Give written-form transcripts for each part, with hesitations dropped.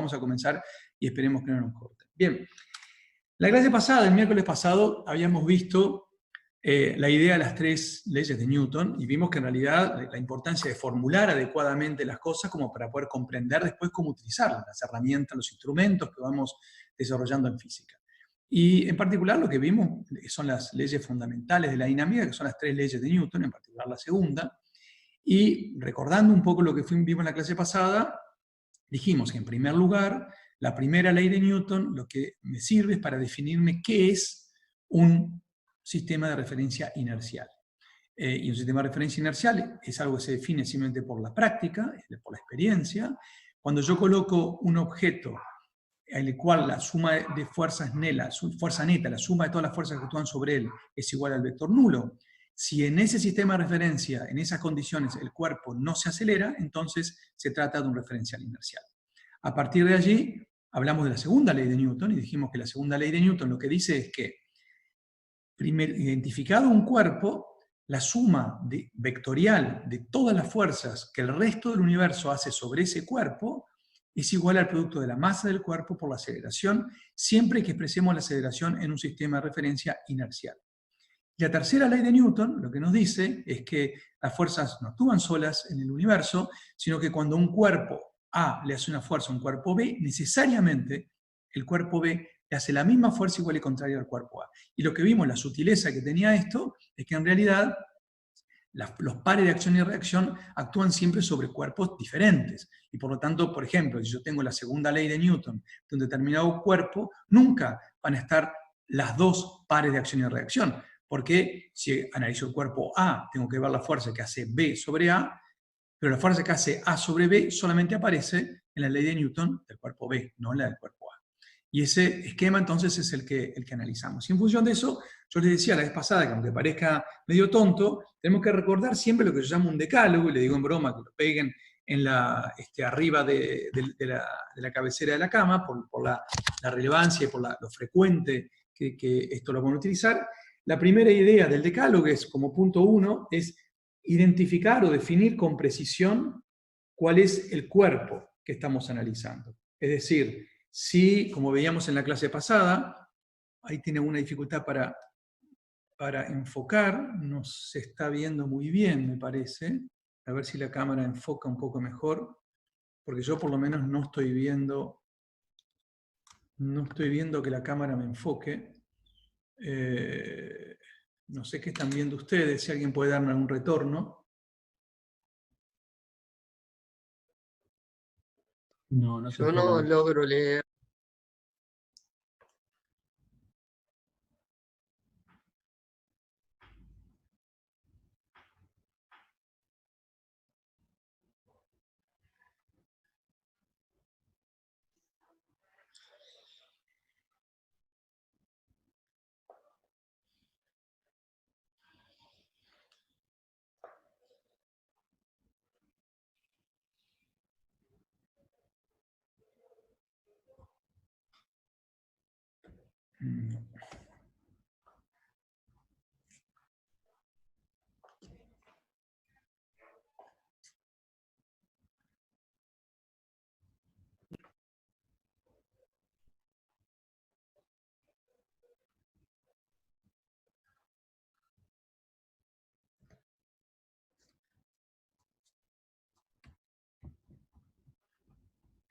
vamos a comenzar y esperemos que no nos corten. Bien, la clase pasada, el miércoles pasado, habíamos visto la idea de las 3 leyes de Newton y vimos que en realidad la importancia de formular adecuadamente las cosas como para poder comprender después cómo utilizarlas, las herramientas, los instrumentos que vamos desarrollando en física. Y en particular lo que vimos son las leyes fundamentales de la dinámica, que son las 3 leyes de Newton, en particular la segunda. Y recordando un poco lo que vimos en la clase pasada, dijimos que en primer lugar, la primera ley de Newton lo que me sirve es para definirme qué es un sistema de referencia inercial. Y un sistema de referencia inercial es algo que se define simplemente por la práctica, por la experiencia. Cuando yo coloco un objeto el cual la suma de fuerzas fuerza neta, la suma de todas las fuerzas que actúan sobre él es igual al vector nulo, si en ese sistema de referencia, en esas condiciones, el cuerpo no se acelera, entonces se trata de un referencial inercial. A partir de allí, hablamos de la segunda ley de Newton, y dijimos que la segunda ley de Newton lo que dice es que, identificado un cuerpo, la suma vectorial de todas las fuerzas que el resto del universo hace sobre ese cuerpo es igual al producto de la masa del cuerpo por la aceleración, siempre que expresemos la aceleración en un sistema de referencia inercial. La tercera ley de Newton lo que nos dice es que las fuerzas no actúan solas en el universo, sino que cuando un cuerpo A le hace una fuerza a un cuerpo B, necesariamente el cuerpo B le hace la misma fuerza igual y contraria al cuerpo A. Y lo que vimos, la sutileza que tenía esto, es que en realidad los pares de acción y reacción actúan siempre sobre cuerpos diferentes. Y por lo tanto, por ejemplo, si yo tengo la segunda ley de Newton de un determinado cuerpo, nunca van a estar las dos pares de acción y reacción. Porque si analizo el cuerpo A, tengo que ver la fuerza que hace B sobre A, pero la fuerza que hace A sobre B solamente aparece en la ley de Newton del cuerpo B, no en la del cuerpo A. Y ese esquema entonces es el que analizamos. Y en función de eso, yo les decía la vez pasada que aunque parezca medio tonto, tenemos que recordar siempre lo que yo llamo un decálogo, y le digo en broma que lo peguen en arriba de la cabecera de la cama, por la relevancia y por lo frecuente que esto lo van a utilizar. La primera idea del decálogo es, como punto 1, es identificar o definir con precisión cuál es el cuerpo que estamos analizando. Es decir, si, como veíamos en la clase pasada, ahí tiene una dificultad para enfocar, no se está viendo muy bien, me parece. A ver si la cámara enfoca un poco mejor, porque yo por lo menos no estoy viendo que la cámara me enfoque. No sé qué están viendo ustedes, si alguien puede darme algún retorno. No, Yo no logro leer.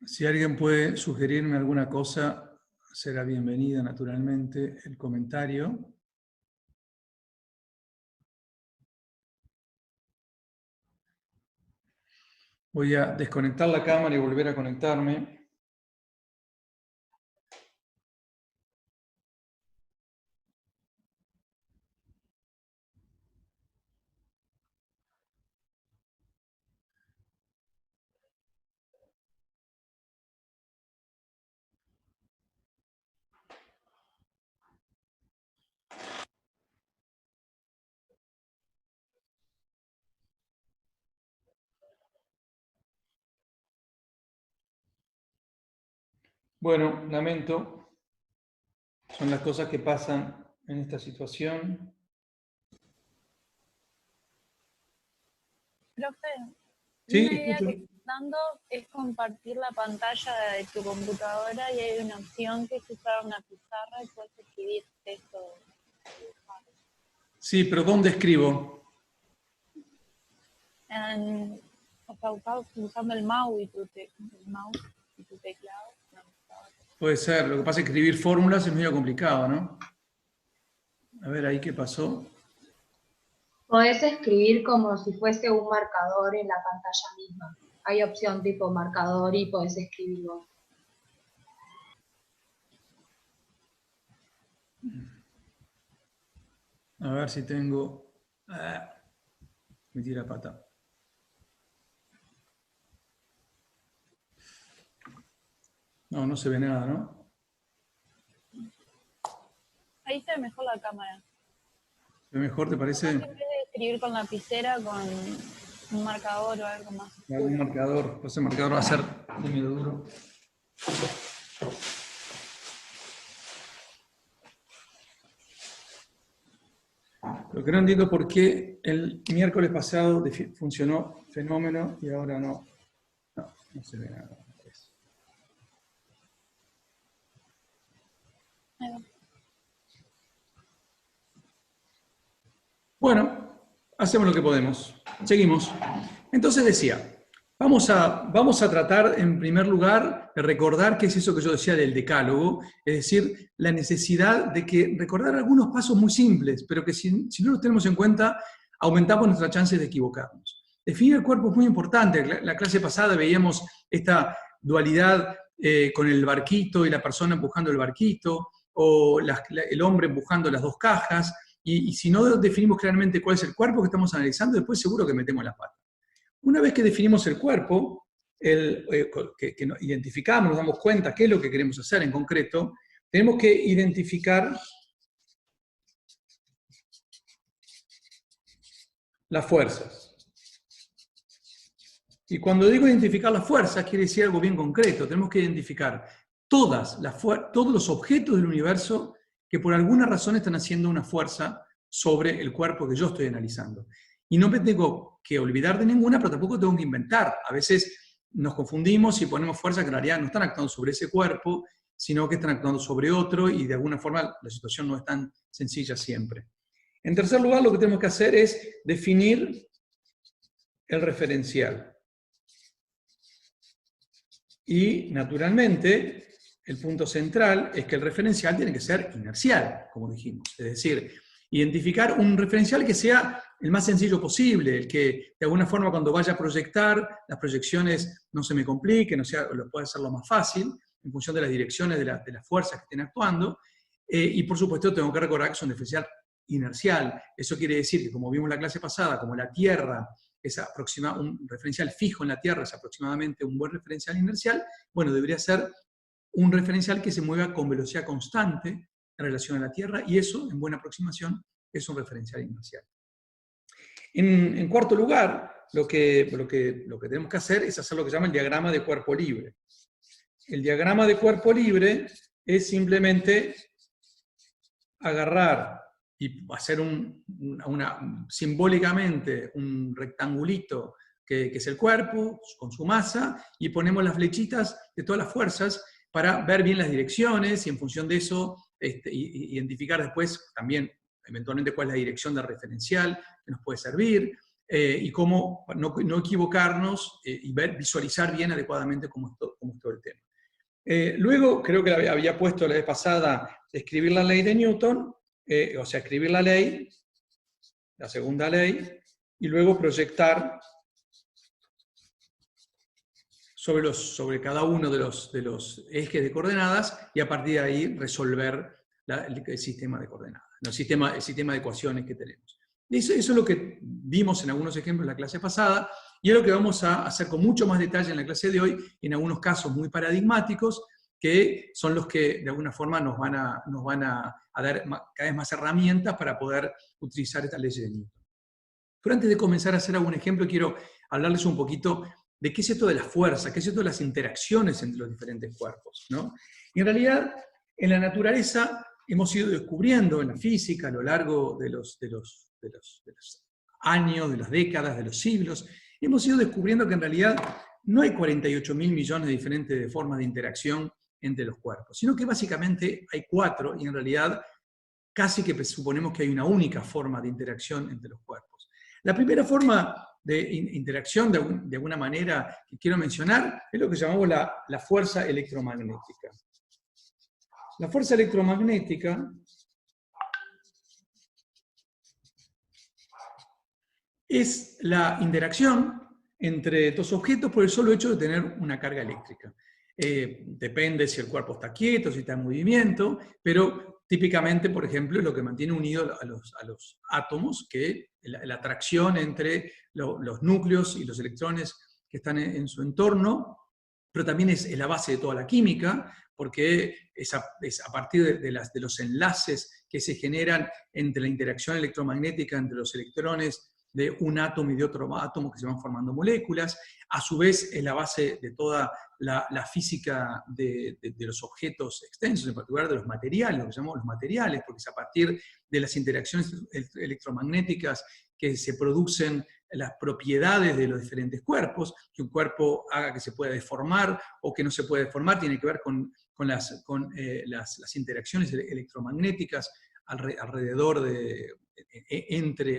Si alguien puede sugerirme alguna cosa, será bienvenida naturalmente el comentario. Voy a desconectar la cámara y volver a conectarme. Bueno, lamento. Son las cosas que pasan en esta situación. Profe, Sí, una idea escucho. intentando es compartir la pantalla de tu computadora y hay una opción que es usar una pizarra y puedes escribir texto. Sí, pero ¿dónde escribo? O sea, usando el mouse y tu teclado. No. Puede ser, lo que pasa es que escribir fórmulas es medio complicado, ¿no? A ver, ahí qué pasó. Podés escribir como si fuese un marcador en la pantalla misma. Hay opción tipo marcador y podés escribirlo. A ver si tengo... me tira pata. No, no se ve nada, ¿no? Ahí se ve mejor la cámara. ¿Se ve mejor, te parece? En vez de escribir con lapicera, con un marcador o algo más. Un marcador, pues el marcador va a ser medio duro. Lo que no entiendo por qué el miércoles pasado funcionó fenómeno y ahora no. No se ve nada. Bueno, hacemos lo que podemos. Seguimos. Entonces decía, vamos a tratar en primer lugar de recordar qué es eso que yo decía del decálogo, es decir, la necesidad de que recordar algunos pasos muy simples, pero que si no los tenemos en cuenta, aumentamos nuestras chances de equivocarnos. Definir el cuerpo es muy importante. La clase pasada veíamos esta dualidad con el barquito y la persona empujando el barquito, o el hombre empujando las dos cajas, y si no definimos claramente cuál es el cuerpo que estamos analizando, después seguro que metemos la pata. Una vez que definimos el cuerpo, que identificamos, nos damos cuenta qué es lo que queremos hacer en concreto, tenemos que identificar las fuerzas. Y cuando digo identificar las fuerzas, quiere decir algo bien concreto. Tenemos que identificar todos los objetos del universo que por alguna razón están haciendo una fuerza sobre el cuerpo que yo estoy analizando. Y no me tengo que olvidar de ninguna, pero tampoco tengo que inventar. A veces nos confundimos y ponemos fuerzas que en realidad no están actuando sobre ese cuerpo, sino que están actuando sobre otro, y de alguna forma la situación no es tan sencilla siempre. En tercer lugar, lo que tenemos que hacer es definir el referencial. Y, naturalmente, el punto central es que el referencial tiene que ser inercial, como dijimos. Es decir, identificar un referencial que sea el más sencillo posible, el que de alguna forma cuando vaya a proyectar, las proyecciones no se me compliquen, lo pueda hacer lo más fácil, en función de las direcciones de las fuerzas que estén actuando. Y por supuesto tengo que recordar que es un referencial inercial. Eso quiere decir que, como vimos en la clase pasada, como la Tierra es un referencial fijo en la Tierra, es aproximadamente un buen referencial inercial, bueno, debería ser un referencial que se mueva con velocidad constante en relación a la Tierra, y eso, en buena aproximación, es un referencial inercial. En cuarto lugar, lo que tenemos que hacer es hacer lo que se llama el diagrama de cuerpo libre. El diagrama de cuerpo libre es simplemente agarrar y hacer simbólicamente un rectangulito que es el cuerpo, con su masa, y ponemos las flechitas de todas las fuerzas para ver bien las direcciones, y en función de eso identificar después también eventualmente cuál es la dirección del referencial que nos puede servir, y cómo no equivocarnos y visualizar bien adecuadamente cómo es todo el tema. Luego, creo que había puesto la vez pasada escribir la ley de Newton, o sea, escribir la ley, la segunda ley, y luego proyectar sobre cada uno de los ejes de coordenadas, y a partir de ahí resolver el sistema de coordenadas, el sistema de ecuaciones que tenemos. Eso es lo que vimos en algunos ejemplos en la clase pasada, y es lo que vamos a hacer con mucho más detalle en la clase de hoy, en algunos casos muy paradigmáticos, que son los que de alguna forma nos van a dar cada vez más herramientas para poder utilizar esta ley de Newton. Pero antes de comenzar a hacer algún ejemplo, quiero hablarles un poquito de qué es esto de la fuerza, qué es esto de las interacciones entre los diferentes cuerpos, ¿no? Y en realidad, en la naturaleza hemos ido descubriendo, en la física, a lo largo de los años, de las décadas, de los siglos, hemos ido descubriendo que en realidad no hay 48.000 millones de diferentes formas de interacción entre los cuerpos, sino que básicamente hay 4, y en realidad casi que suponemos que hay una única forma de interacción entre los cuerpos. La primera forma de interacción, de alguna manera, que quiero mencionar, es lo que llamamos la fuerza electromagnética. La fuerza electromagnética es la interacción entre dos objetos por el solo hecho de tener una carga eléctrica. Depende si el cuerpo está quieto, si está en movimiento, pero típicamente, por ejemplo, es lo que mantiene unidos a los átomos, que la atracción entre los núcleos y los electrones que están en su entorno, pero también es la base de toda la química, porque es a partir de los enlaces que se generan entre la interacción electromagnética entre los electrones de un átomo y de otro átomo que se van formando moléculas. A su vez es la base de toda la física de los objetos extensos, en particular de los materiales, lo que llamamos los materiales, porque es a partir de las interacciones electromagnéticas que se producen las propiedades de los diferentes cuerpos. Que un cuerpo haga que se pueda deformar o que no se pueda deformar tiene que ver con las interacciones electromagnéticas alrededor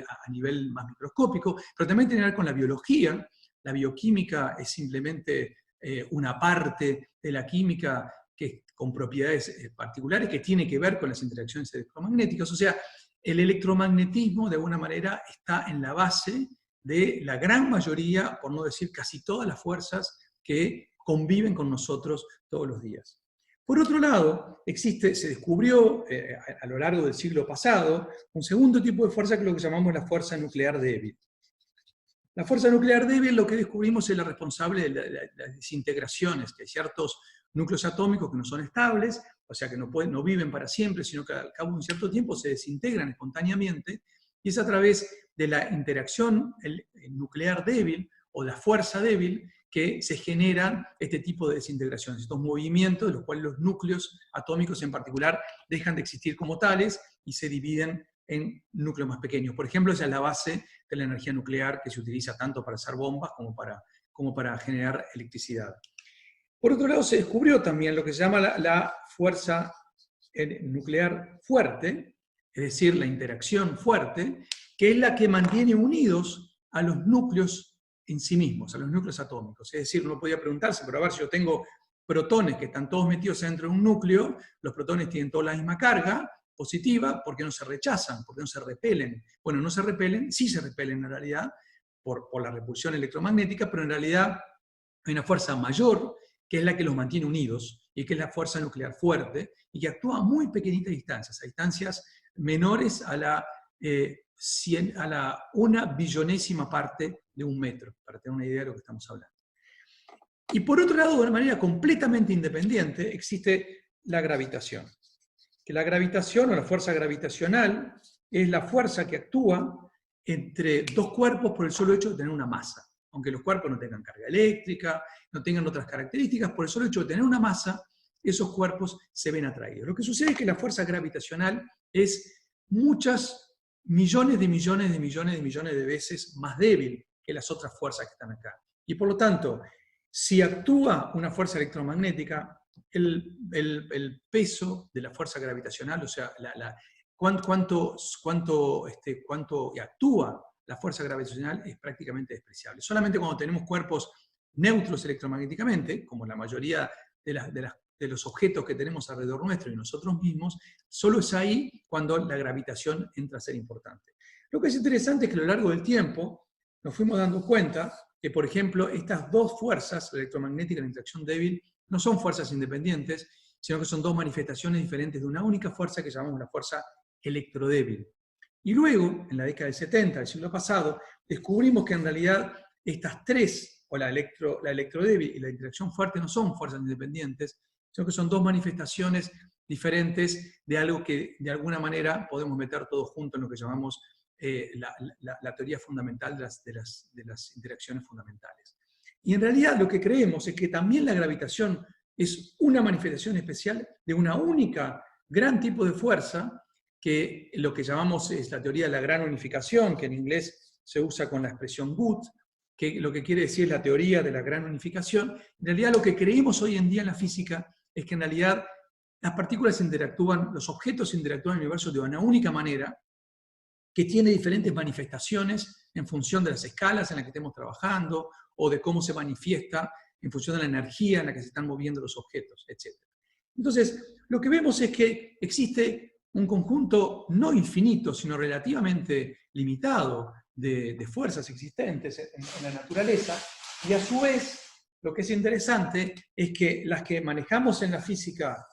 a nivel más microscópico, pero también tiene que ver con la biología. La bioquímica es simplemente una parte de la química con propiedades particulares que tiene que ver con las interacciones electromagnéticas. O sea, el electromagnetismo de alguna manera está en la base de la gran mayoría, por no decir casi todas las fuerzas que conviven con nosotros todos los días. Por otro lado, se descubrió a lo largo del siglo pasado un segundo tipo de fuerza que es lo que llamamos la fuerza nuclear débil. La fuerza nuclear débil, lo que descubrimos, es la responsable de las desintegraciones, que hay ciertos núcleos atómicos que no son estables, o sea que no viven para siempre, sino que al cabo de un cierto tiempo se desintegran espontáneamente, y es a través de la interacción nuclear débil o la fuerza débil que se generan este tipo de desintegraciones, estos movimientos de los cuales los núcleos atómicos en particular dejan de existir como tales y se dividen en núcleos más pequeños. Por ejemplo, esa es la base de la energía nuclear que se utiliza tanto para hacer bombas como para generar electricidad. Por otro lado, se descubrió también lo que se llama la fuerza nuclear fuerte, es decir, la interacción fuerte, que es la que mantiene unidos a los núcleos en sí mismos, a los núcleos atómicos. Es decir, uno podía preguntarse, pero a ver, si yo tengo protones que están todos metidos dentro de un núcleo, los protones tienen toda la misma carga positiva, ¿por qué no se rechazan? ¿Por qué no se repelen? Bueno, no se repelen, sí se repelen en realidad, por la repulsión electromagnética, pero en realidad hay una fuerza mayor, que es la que los mantiene unidos, y que es la fuerza nuclear fuerte, y que actúa a muy pequeñitas distancias, a distancias menores a la 1 billonésima parte de un metro, para tener una idea de lo que estamos hablando. Y por otro lado, de una manera completamente independiente, existe la gravitación. Que la gravitación o la fuerza gravitacional es la fuerza que actúa entre dos cuerpos por el solo hecho de tener una masa. Aunque los cuerpos no tengan carga eléctrica, no tengan otras características, por el solo hecho de tener una masa, esos cuerpos se ven atraídos. Lo que sucede es que la fuerza gravitacional es muchas millones de millones de millones de millones de veces más débil que las otras fuerzas que están acá. Y por lo tanto, si actúa una fuerza electromagnética, el peso de la fuerza gravitacional, o sea, cuánto actúa la fuerza gravitacional, es prácticamente despreciable. Solamente cuando tenemos cuerpos neutros electromagnéticamente, como la mayoría de los objetos que tenemos alrededor nuestro y nosotros mismos, solo es ahí cuando la gravitación entra a ser importante. Lo que es interesante es que a lo largo del tiempo nos fuimos dando cuenta que, por ejemplo, estas dos fuerzas, la electromagnética y la interacción débil, no son fuerzas independientes, sino que son dos manifestaciones diferentes de una única fuerza que llamamos la fuerza electrodébil. Y luego, en la década del 70 del siglo pasado, descubrimos que en realidad estas tres, o la electrodébil y la interacción fuerte, no son fuerzas independientes, sino que son dos manifestaciones diferentes de algo que de alguna manera podemos meter todos juntos en lo que llamamos la teoría fundamental de las interacciones fundamentales. Y en realidad lo que creemos es que también la gravitación es una manifestación especial de una única gran tipo de fuerza, que lo que llamamos es la teoría de la gran unificación, que en inglés se usa con la expresión GUT, que lo que quiere decir es la teoría de la gran unificación. En realidad lo que creemos hoy en día en la física es que en realidad las partículas interactúan, los objetos interactúan en el universo de una única manera, que tiene diferentes manifestaciones en función de las escalas en las que estemos trabajando, o de cómo se manifiesta en función de la energía en la que se están moviendo los objetos, etc. Entonces, lo que vemos es que existe un conjunto no infinito, sino relativamente limitado de fuerzas existentes en la naturaleza, y a su vez, lo que es interesante es que las que manejamos en la física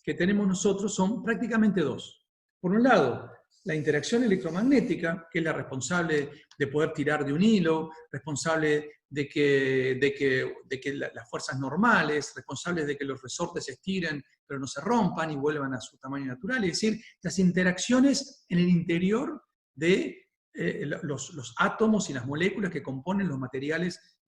que tenemos nosotros son prácticamente dos. Por un lado, la interacción electromagnética, que es la responsable de poder tirar de un hilo, responsable de que las fuerzas normales, responsables de que los resortes se estiren pero no se rompan y vuelvan a su tamaño natural, es decir, las interacciones en el interior de los átomos y las moléculas que componen los materiales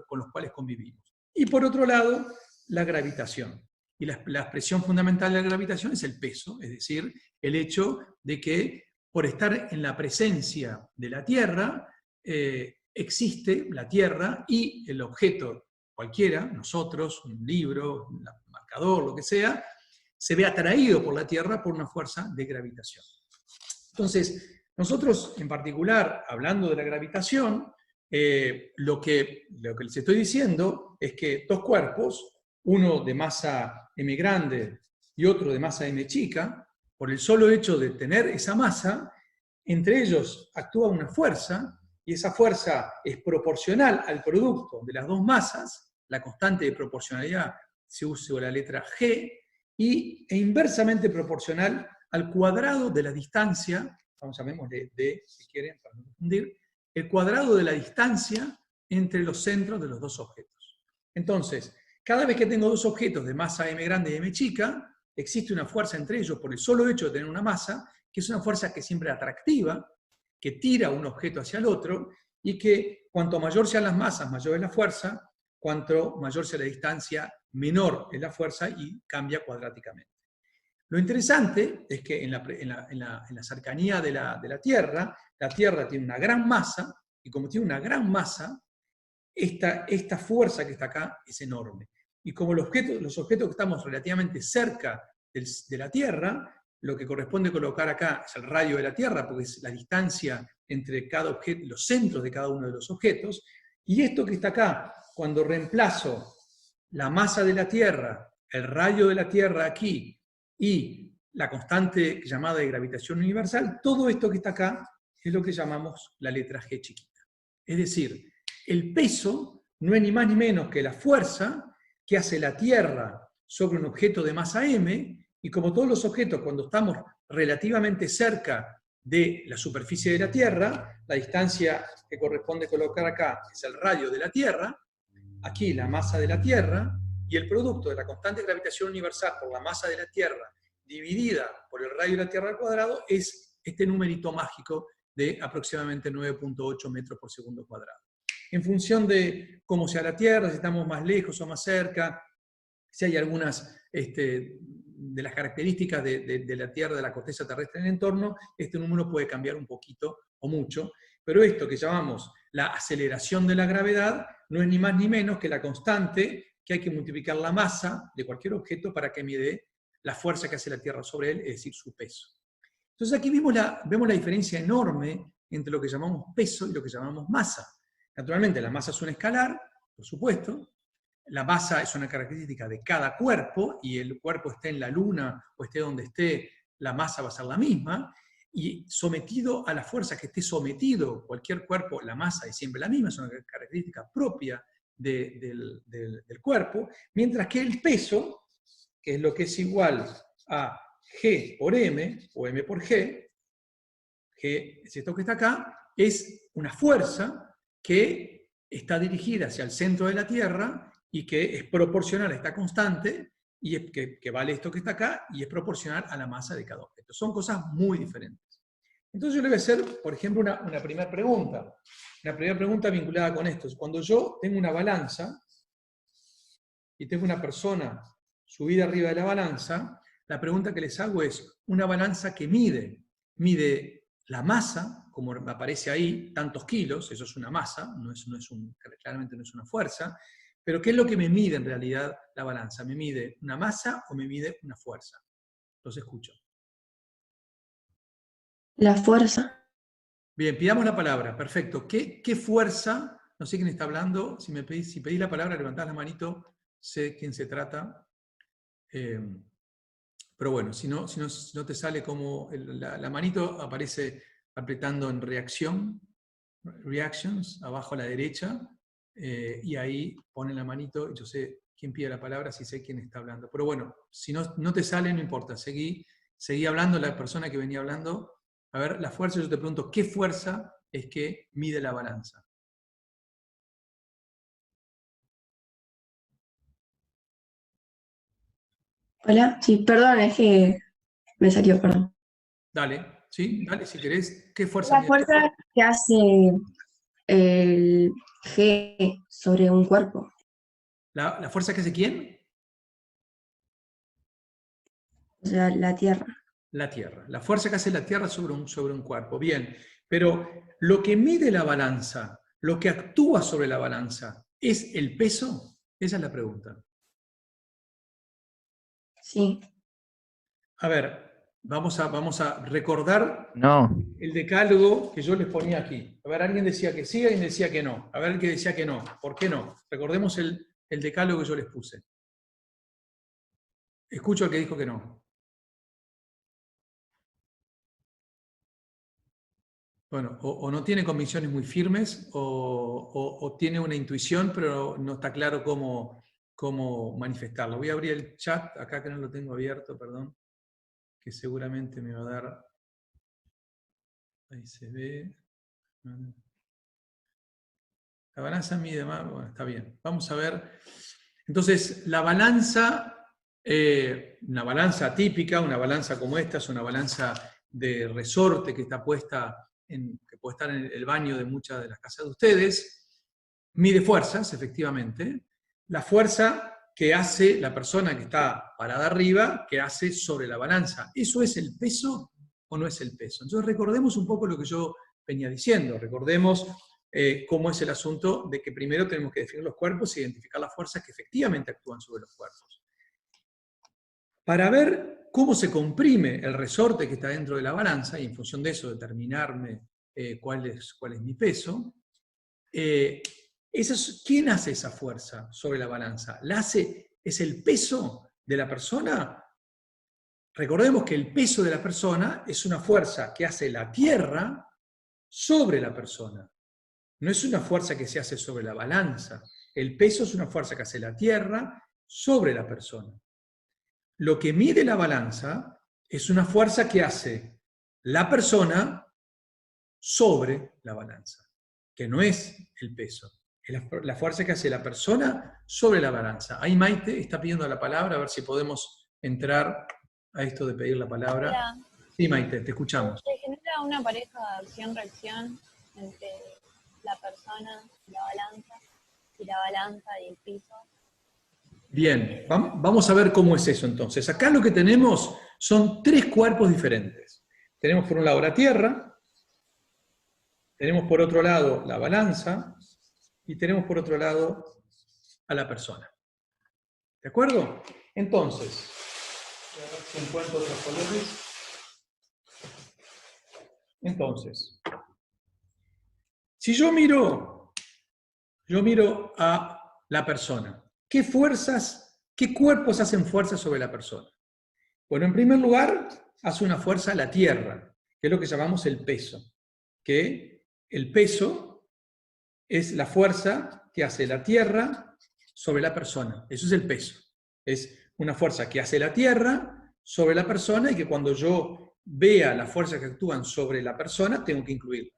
con los cuales convivimos. Y por otro lado, la gravitación. Y la expresión fundamental de la gravitación es el peso, es decir, el hecho de que por estar en la presencia de la Tierra, existe la Tierra y el objeto cualquiera, nosotros, un libro, un marcador, lo que sea, se ve atraído por la Tierra por una fuerza de gravitación. Entonces, nosotros en particular, hablando de la gravitación, lo que les estoy diciendo es que dos cuerpos, uno de masa m grande y otro de masa m chica, por el solo hecho de tener esa masa, entre ellos actúa una fuerza, y esa fuerza es proporcional al producto de las dos masas, la constante de proporcionalidad se usa la letra G, e inversamente proporcional al cuadrado de la distancia, llamémosle D si quieren, para no confundir, el cuadrado de la distancia entre los centros de los dos objetos. Entonces, cada vez que tengo dos objetos de masa m grande y m chica, existe una fuerza entre ellos por el solo hecho de tener una masa, que es una fuerza que siempre es atractiva, que tira un objeto hacia el otro, y que cuanto mayor sean las masas, mayor es la fuerza, cuanto mayor sea la distancia, menor es la fuerza y cambia cuadráticamente. Lo interesante es que en la cercanía de la Tierra tiene una gran masa, y como tiene una gran masa, esta fuerza que está acá es enorme. Y como los objetos que estamos relativamente cerca de la Tierra, lo que corresponde colocar acá es el radio de la Tierra, porque es la distancia entre cada objeto, los centros de cada uno de los objetos, y esto que está acá, cuando reemplazo la masa de la Tierra, el radio de la Tierra aquí, y la constante llamada de gravitación universal, todo esto que está acá es lo que llamamos la letra G chiquita. Es decir, el peso no es ni más ni menos que la fuerza que hace la Tierra sobre un objeto de masa m, y como todos los objetos, cuando estamos relativamente cerca de la superficie de la Tierra, la distancia que corresponde colocar acá es el radio de la Tierra, aquí la masa de la Tierra, y el producto de la constante de gravitación universal por la masa de la Tierra dividida por el radio de la Tierra al cuadrado es este numerito mágico de aproximadamente 9.8 metros por segundo cuadrado. En función de cómo sea la Tierra, si estamos más lejos o más cerca, si hay algunas de las características de la Tierra, de la corteza terrestre en el entorno, este número puede cambiar un poquito o mucho, pero esto que llamamos la aceleración de la gravedad no es ni más ni menos que la constante que hay que multiplicar la masa de cualquier objeto para que me dé la fuerza que hace la Tierra sobre él, es decir, su peso. Entonces aquí vemos la diferencia enorme entre lo que llamamos peso y lo que llamamos masa. Naturalmente la masa es un escalar, por supuesto, la masa es una característica de cada cuerpo, y el cuerpo esté en la Luna o esté donde esté, la masa va a ser la misma, y sometido a la fuerza que esté sometido cualquier cuerpo, la masa es siempre la misma, es una característica propia del cuerpo, mientras que el peso, que es lo que es igual a G por M, o M por G, G es esto que está acá, es una fuerza que está dirigida hacia el centro de la Tierra y que es proporcional a esta constante, y es que vale esto que está acá, y es proporcional a la masa de cada objeto. Son cosas muy diferentes. Entonces yo le voy a hacer, por ejemplo, una primera pregunta. Una primera pregunta vinculada con esto. Cuando yo tengo una balanza, y tengo una persona subida arriba de la balanza, la pregunta que les hago es, una balanza que mide la masa como aparece ahí, tantos kilos, eso es una masa, claramente no es una fuerza, pero ¿qué es lo que me mide en realidad la balanza? ¿Me mide una masa o me mide una fuerza? Los escucho. La fuerza. Bien, pidamos la palabra, perfecto. ¿Qué fuerza? No sé quién está hablando, si pedís la palabra, levantás la manito, sé quién se trata. Pero bueno, si no te sale como la manito aparece apretando en reacción, reactions, abajo a la derecha, y ahí pone la manito y yo sé quién pide la palabra, si sé quién está hablando. Pero bueno, si no te sale, no importa, seguí hablando, la persona que venía hablando. A ver, la fuerza, yo te pregunto, ¿qué fuerza es que mide la balanza? Hola, sí, perdón, es que me salió, perdón. Dale, ¿sí? Dale, si querés, ¿qué fuerza La mide? fuerza que hace el G sobre un cuerpo. ¿La fuerza que hace quién? O sea, la Tierra. La Tierra. La fuerza que hace la Tierra sobre un cuerpo. Bien, pero lo que mide la balanza, lo que actúa sobre la balanza, ¿es el peso? Esa es la pregunta. Sí. A ver, vamos a recordar No. el decálogo que yo les ponía aquí. A ver, alguien decía que sí, alguien decía que no. A ver, el que decía que no. ¿Por qué no? Recordemos el decálogo que yo les puse. Escucho al que dijo que no. Bueno, o no tiene convicciones muy firmes, o tiene una intuición, pero no está claro cómo manifestarlo. Voy a abrir el chat, acá que no lo tengo abierto, perdón, que seguramente me va a dar... Ahí se ve. La balanza mide más, bueno, está bien. Vamos a ver. Entonces, la balanza, una balanza típica, una balanza como esta, es una balanza de resorte que está puesta que puede estar en el baño de muchas de las casas de ustedes, mide fuerzas, efectivamente. La fuerza que hace la persona que está parada arriba, que hace sobre la balanza. ¿Eso es el peso o no es el peso? Entonces recordemos un poco lo que yo venía diciendo, recordemos cómo es el asunto de que primero tenemos que definir los cuerpos e identificar las fuerzas que efectivamente actúan sobre los cuerpos. Para ver cómo se comprime el resorte que está dentro de la balanza, y en función de eso determinarme cuál es mi peso, ¿quién hace esa fuerza sobre la balanza? ¿Es el peso de la persona? Recordemos que el peso de la persona es una fuerza que hace la Tierra sobre la persona. No es una fuerza que se hace sobre la balanza. El peso es una fuerza que hace la Tierra sobre la persona. Lo que mide la balanza es una fuerza que hace la persona sobre la balanza, que no es el peso. Es la fuerza que hace la persona sobre la balanza. Ahí Maite está pidiendo la palabra, a ver si podemos entrar a esto de pedir la palabra. Hola. Sí, Maite, te escuchamos. Se genera una pareja de acción-reacción entre la persona y la balanza y el piso. Bien, vamos a ver cómo es eso entonces. Acá lo que tenemos son tres cuerpos diferentes. Tenemos por un lado la Tierra, tenemos por otro lado la balanza y tenemos por otro lado a la persona. ¿De acuerdo? Entonces, voy a ver si encuentro otros colores. Entonces, si yo miro a la persona, ¿qué cuerpos hacen fuerza sobre la persona? Bueno, en primer lugar, hace una fuerza la Tierra, que es lo que llamamos el peso. Que el peso es la fuerza que hace la Tierra sobre la persona. Eso es el peso. Es una fuerza que hace la Tierra sobre la persona y que cuando yo vea las fuerzas que actúan sobre la persona, tengo que incluirla.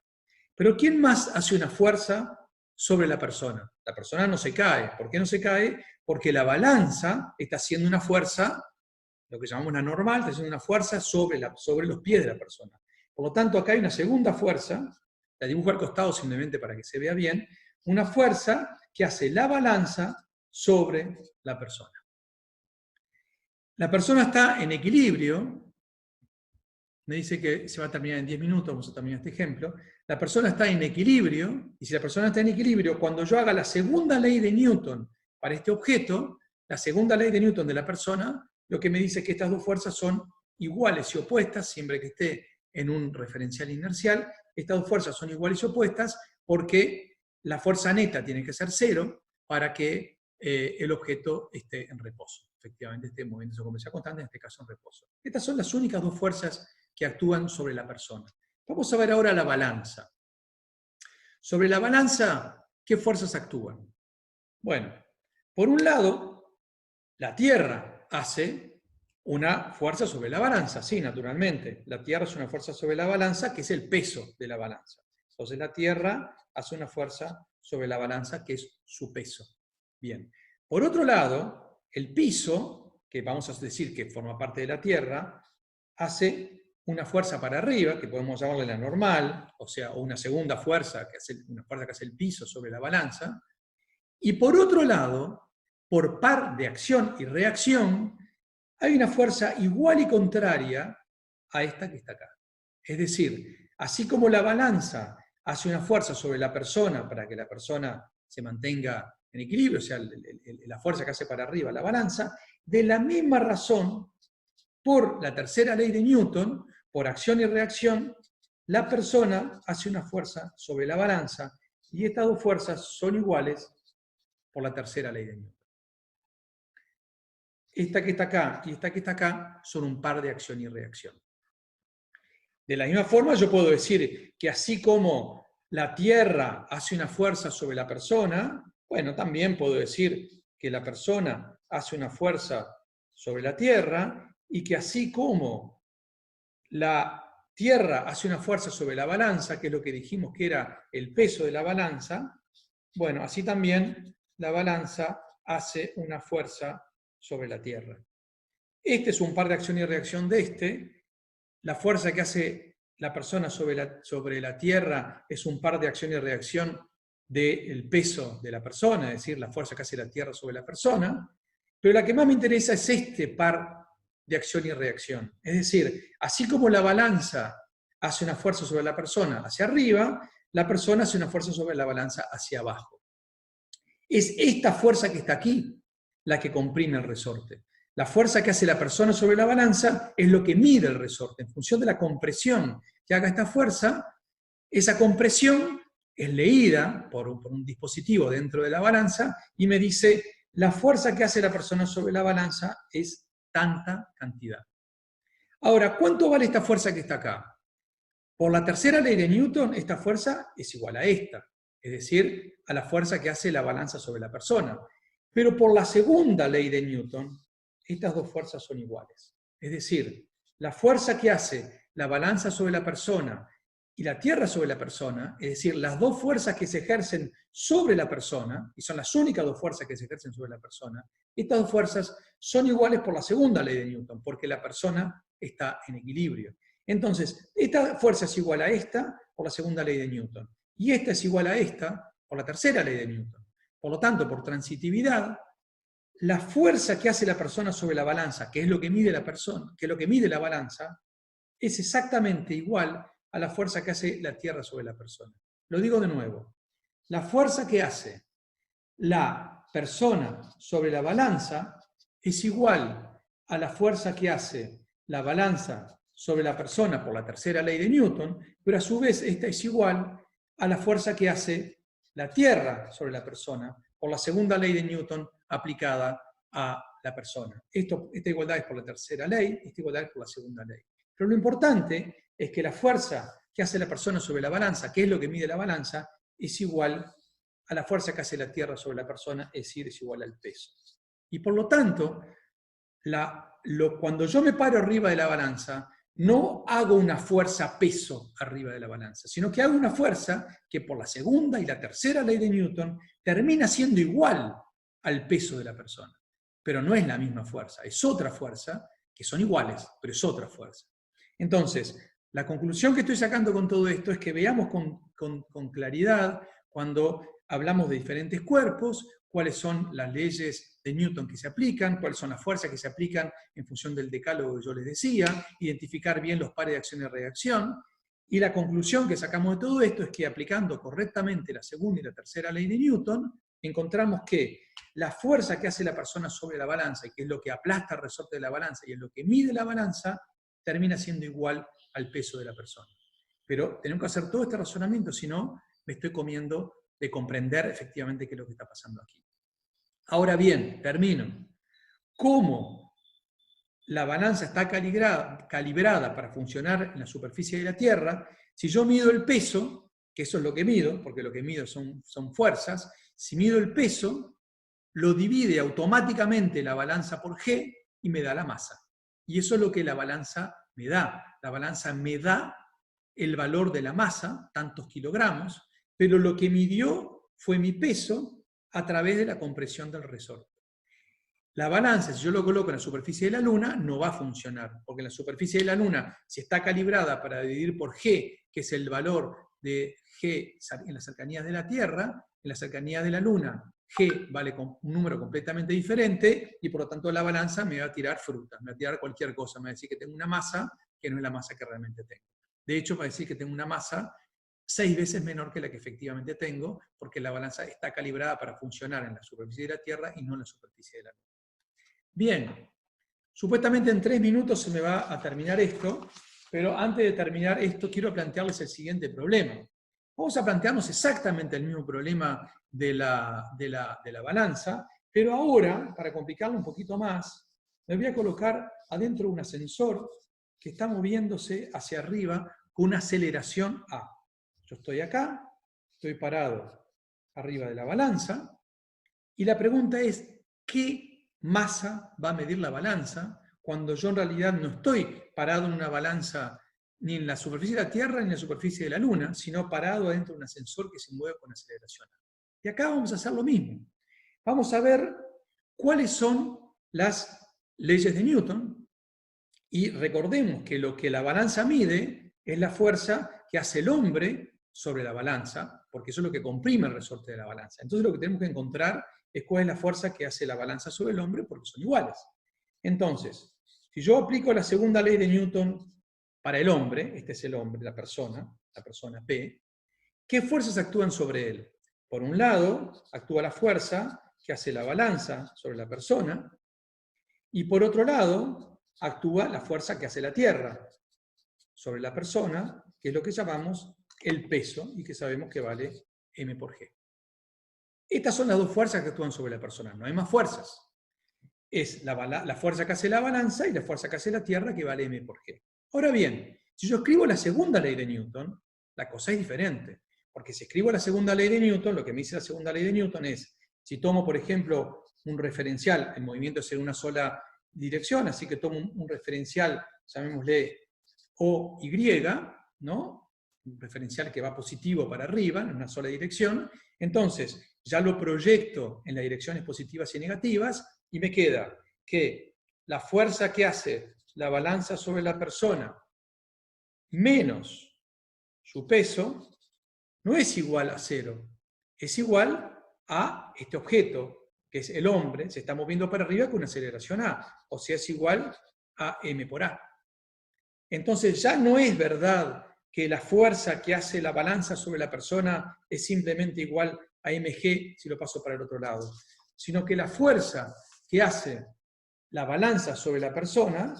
Pero ¿quién más hace una fuerza sobre la persona? La persona no se cae. ¿Por qué no se cae? Porque la balanza está haciendo una fuerza, lo que llamamos la normal, está haciendo una fuerza sobre los pies de la persona. Por lo tanto, acá hay una segunda fuerza, la dibujo al costado simplemente para que se vea bien, una fuerza que hace la balanza sobre la persona. La persona está en equilibrio, me dice que se va a terminar en 10 minutos, vamos a terminar este ejemplo. La persona está en equilibrio, y si la persona está en equilibrio, cuando yo haga la segunda ley de Newton para este objeto, la segunda ley de Newton de la persona, lo que me dice es que estas dos fuerzas son iguales y opuestas, siempre que esté en un referencial inercial. Estas dos fuerzas son iguales y opuestas porque la fuerza neta tiene que ser 0 para que el objeto esté en reposo. Efectivamente, esté moviéndose con velocidad constante, en este caso en reposo. Estas son las únicas dos fuerzas que actúan sobre la persona. Vamos a ver ahora la balanza. Sobre la balanza, ¿qué fuerzas actúan? Bueno, por un lado, la Tierra hace una fuerza sobre la balanza, sí, naturalmente. La Tierra es una fuerza sobre la balanza que es el peso de la balanza. Entonces la Tierra hace una fuerza sobre la balanza que es su peso. Bien. Por otro lado, el piso, que vamos a decir que forma parte de la Tierra, hace una fuerza para arriba, que podemos llamarle la normal, o sea, una segunda fuerza, una fuerza que hace el piso sobre la balanza. Y por otro lado, por par de acción y reacción, hay una fuerza igual y contraria a esta que está acá. Es decir, así como la balanza hace una fuerza sobre la persona para que la persona se mantenga en equilibrio, o sea, la fuerza que hace para arriba la balanza, de la misma razón, por la tercera ley de Newton, por acción y reacción, la persona hace una fuerza sobre la balanza, y estas dos fuerzas son iguales por la tercera ley de Newton. Esta que está acá y esta que está acá son un par de acción y reacción. De la misma forma, yo puedo decir que así como la Tierra hace una fuerza sobre la persona, bueno, también puedo decir que la persona hace una fuerza sobre la Tierra, y que así como la Tierra hace una fuerza sobre la balanza, que es lo que dijimos que era el peso de la balanza, bueno, así también la balanza hace una fuerza sobre la Tierra. Este es un par de acción y reacción de este. La fuerza que hace la persona sobre la Tierra es un par de acción y reacción del peso de la persona, es decir, la fuerza que hace la Tierra sobre la persona. Pero la que más me interesa es este par de acción y reacción. Es decir, así como la balanza hace una fuerza sobre la persona hacia arriba, la persona hace una fuerza sobre la balanza hacia abajo. Es esta fuerza que está aquí la que comprime el resorte. La fuerza que hace la persona sobre la balanza es lo que mide el resorte. En función de la compresión que haga esta fuerza, esa compresión es leída por un dispositivo dentro de la balanza y me dice, la fuerza que hace la persona sobre la balanza es tanta cantidad. Ahora, ¿cuánto vale esta fuerza que está acá? Por la tercera ley de Newton, esta fuerza es igual a esta, es decir, a la fuerza que hace la balanza sobre la persona. Pero por la segunda ley de Newton, estas dos fuerzas son iguales. Es decir, la fuerza que hace la balanza sobre la persona y la Tierra sobre la persona, es decir, las dos fuerzas que se ejercen sobre la persona, y son las únicas dos fuerzas que se ejercen sobre la persona, estas dos fuerzas son iguales por la segunda ley de Newton, porque la persona está en equilibrio. Entonces, esta fuerza es igual a esta por la segunda ley de Newton, y esta es igual a esta por la tercera ley de Newton. Por lo tanto, por transitividad, la fuerza que hace la persona sobre la balanza, que es lo que mide la persona, que es lo que mide la balanza, es exactamente igual a la fuerza que hace la Tierra sobre la persona. Lo digo de nuevo. La fuerza que hace la persona sobre la balanza es igual a la fuerza que hace la balanza sobre la persona por la tercera ley de Newton, pero a su vez esta es igual a la fuerza que hace la Tierra sobre la persona por la segunda ley de Newton aplicada a la persona. Esta igualdad es por la tercera ley, esta igualdad es por la segunda ley. Pero lo importante es que la fuerza que hace la persona sobre la balanza, que es lo que mide la balanza, es igual a la fuerza que hace la Tierra sobre la persona, es decir, es igual al peso. Y por lo tanto, cuando yo me paro arriba de la balanza, no hago una fuerza peso arriba de la balanza, sino que hago una fuerza que por la segunda y la tercera ley de Newton termina siendo igual al peso de la persona. Pero no es la misma fuerza, es otra fuerza, que son iguales, pero es otra fuerza. Entonces, la conclusión que estoy sacando con todo esto es que veamos con claridad cuando hablamos de diferentes cuerpos, cuáles son las leyes de Newton que se aplican, cuáles son las fuerzas que se aplican en función del decálogo que yo les decía, identificar bien los pares de acción y reacción, y la conclusión que sacamos de todo esto es que aplicando correctamente la segunda y la tercera ley de Newton, encontramos que la fuerza que hace la persona sobre la balanza, y que es lo que aplasta el resorte de la balanza y es lo que mide la balanza, termina siendo igual al peso de la persona. Pero tenemos que hacer todo este razonamiento, si no, me estoy comiendo de comprender efectivamente qué es lo que está pasando aquí. Ahora bien, termino. ¿Cómo la balanza está calibrada para funcionar en la superficie de la Tierra? Si yo mido el peso, que eso es lo que mido, porque lo que mido son fuerzas, si mido el peso, lo divide automáticamente la balanza por G y me da la masa. Y eso es lo que la balanza me da. La balanza me da el valor de la masa, tantos kilogramos, pero lo que midió fue mi peso a través de la compresión del resorte. La balanza, si yo lo coloco en la superficie de la Luna, no va a funcionar, porque en la superficie de la Luna, si está calibrada para dividir por G, que es el valor de G en las cercanías de la Tierra, en las cercanías de la Luna, G vale un número completamente diferente, y por lo tanto la balanza me va a tirar frutas, me va a tirar cualquier cosa, me va a decir que tengo una masa que no es la masa que realmente tengo. De hecho, va a decir que tengo una masa 6 veces menor que la que efectivamente tengo, porque la balanza está calibrada para funcionar en la superficie de la Tierra y no en la superficie de la Luna. Bien, supuestamente en 3 minutos se me va a terminar esto, pero antes de terminar esto quiero plantearles el siguiente problema. Vamos a plantearnos exactamente el mismo problema de la balanza, pero ahora, para complicarlo un poquito más, me voy a colocar adentro de un ascensor que está moviéndose hacia arriba con una aceleración A. Yo estoy acá, estoy parado arriba de la balanza, y la pregunta es, ¿qué masa va a medir la balanza cuando yo en realidad no estoy parado en una balanza ni en la superficie de la Tierra ni en la superficie de la Luna, sino parado adentro de un ascensor que se mueve con aceleración A? Y acá vamos a hacer lo mismo. Vamos a ver cuáles son las leyes de Newton, y recordemos que lo que la balanza mide es la fuerza que hace el hombre sobre la balanza, porque eso es lo que comprime el resorte de la balanza. Entonces lo que tenemos que encontrar es cuál es la fuerza que hace la balanza sobre el hombre, porque son iguales. Entonces, si yo aplico la segunda ley de Newton para el hombre, este es el hombre, la persona P, ¿qué fuerzas actúan sobre él? Por un lado, actúa la fuerza que hace la balanza sobre la persona, y por otro lado, actúa la fuerza que hace la Tierra sobre la persona, que es lo que llamamos el peso, y que sabemos que vale m por g. Estas son las dos fuerzas que actúan sobre la persona, no hay más fuerzas. Es la fuerza que hace la balanza y la fuerza que hace la Tierra, que vale m por g. Ahora bien, si yo escribo la segunda ley de Newton, la cosa es diferente. Porque si escribo la segunda ley de Newton, lo que me dice la segunda ley de Newton es, si tomo, por ejemplo, un referencial, el movimiento es en una sola dirección, así que tomo un referencial, llamémosle OY, ¿no? Un referencial que va positivo para arriba, en una sola dirección, entonces ya lo proyecto en las direcciones positivas y negativas, y me queda que la fuerza que hace la balanza sobre la persona menos su peso no es igual a 0, es igual a este objeto, que es el hombre, se está moviendo para arriba con una aceleración A, o sea, es igual a m por A. Entonces ya no es verdad que la fuerza que hace la balanza sobre la persona es simplemente igual a mg si lo paso para el otro lado, sino que la fuerza que hace la balanza sobre la persona,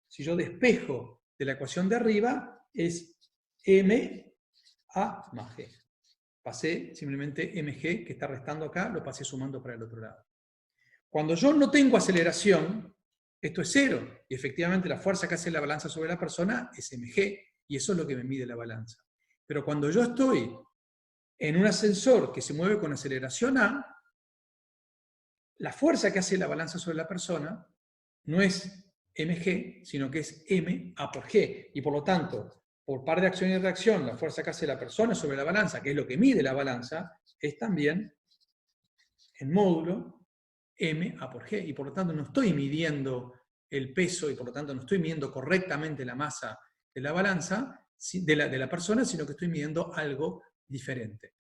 si yo despejo de la ecuación de arriba, es m a más g. Pasé simplemente mg, que está restando acá, lo pasé sumando para el otro lado. Cuando yo no tengo aceleración, esto es 0, y efectivamente la fuerza que hace la balanza sobre la persona es mg, y eso es lo que me mide la balanza. Pero cuando yo estoy en un ascensor que se mueve con aceleración A, la fuerza que hace la balanza sobre la persona no es mg, sino que es m a por g, y por lo tanto, por par de acción y reacción, la fuerza que hace la persona sobre la balanza, que es lo que mide la balanza, es también en módulo m a por g, y por lo tanto no estoy midiendo el peso, y por lo tanto no estoy midiendo correctamente la masa de la balanza, de la persona, sino que estoy midiendo algo diferente.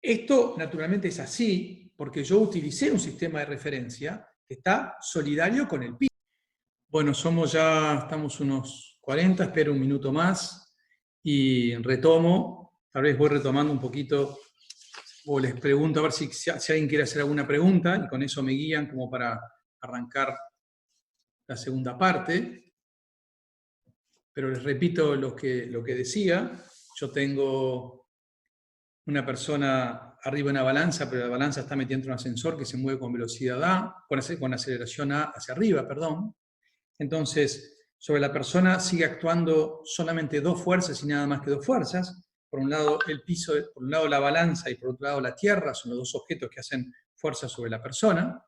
Esto naturalmente es así porque yo utilicé un sistema de referencia que está solidario con el piso. Bueno, estamos unos 40, espero un minuto más y retomo, tal vez voy retomando un poquito o les pregunto a ver si alguien quiere hacer alguna pregunta y con eso me guían como para arrancar la segunda parte. Pero les repito lo que decía, yo tengo una persona arriba en una balanza, pero la balanza está metida dentro de un ascensor que se mueve con velocidad A, con aceleración A hacia arriba, perdón. Entonces, sobre la persona sigue actuando solamente dos fuerzas y nada más que dos fuerzas. Por un lado el piso, por un lado la balanza y por otro lado la tierra, son los dos objetos que hacen fuerza sobre la persona.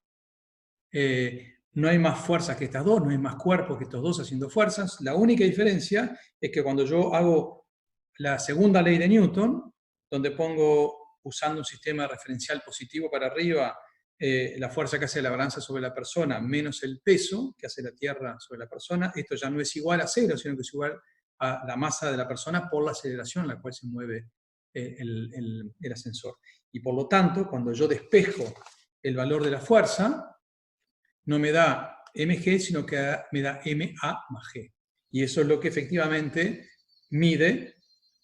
No hay más fuerzas que estas dos, no hay más cuerpos que estos dos haciendo fuerzas. La única diferencia es que cuando yo hago la segunda ley de Newton, donde pongo, usando un sistema referencial positivo para arriba, la fuerza que hace la balanza sobre la persona menos el peso que hace la Tierra sobre la persona, esto ya no es igual a cero, sino que es igual a la masa de la persona por la aceleración en la cual se mueve el ascensor. Y por lo tanto, cuando yo despejo el valor de la fuerza, no me da mg, sino que me da ma más g. Y eso es lo que efectivamente mide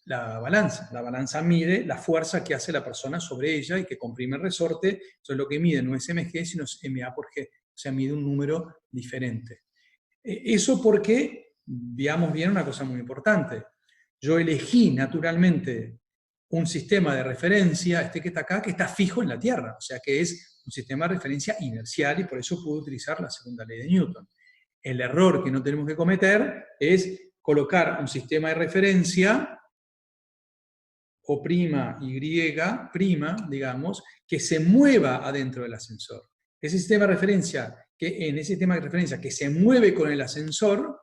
la balanza. La balanza mide la fuerza que hace la persona sobre ella y que comprime el resorte. Eso es lo que mide, no es mg, sino es ma por g. O sea, mide un número diferente. Eso porque, veamos bien una cosa muy importante. Yo elegí naturalmente un sistema de referencia, que está acá, que está fijo en la Tierra. O sea, que es un sistema de referencia inercial y por eso puedo utilizar la segunda ley de Newton. El error que no tenemos que cometer es colocar un sistema de referencia o prima y, digamos, que se mueva adentro del ascensor. En ese sistema de referencia que se mueve con el ascensor,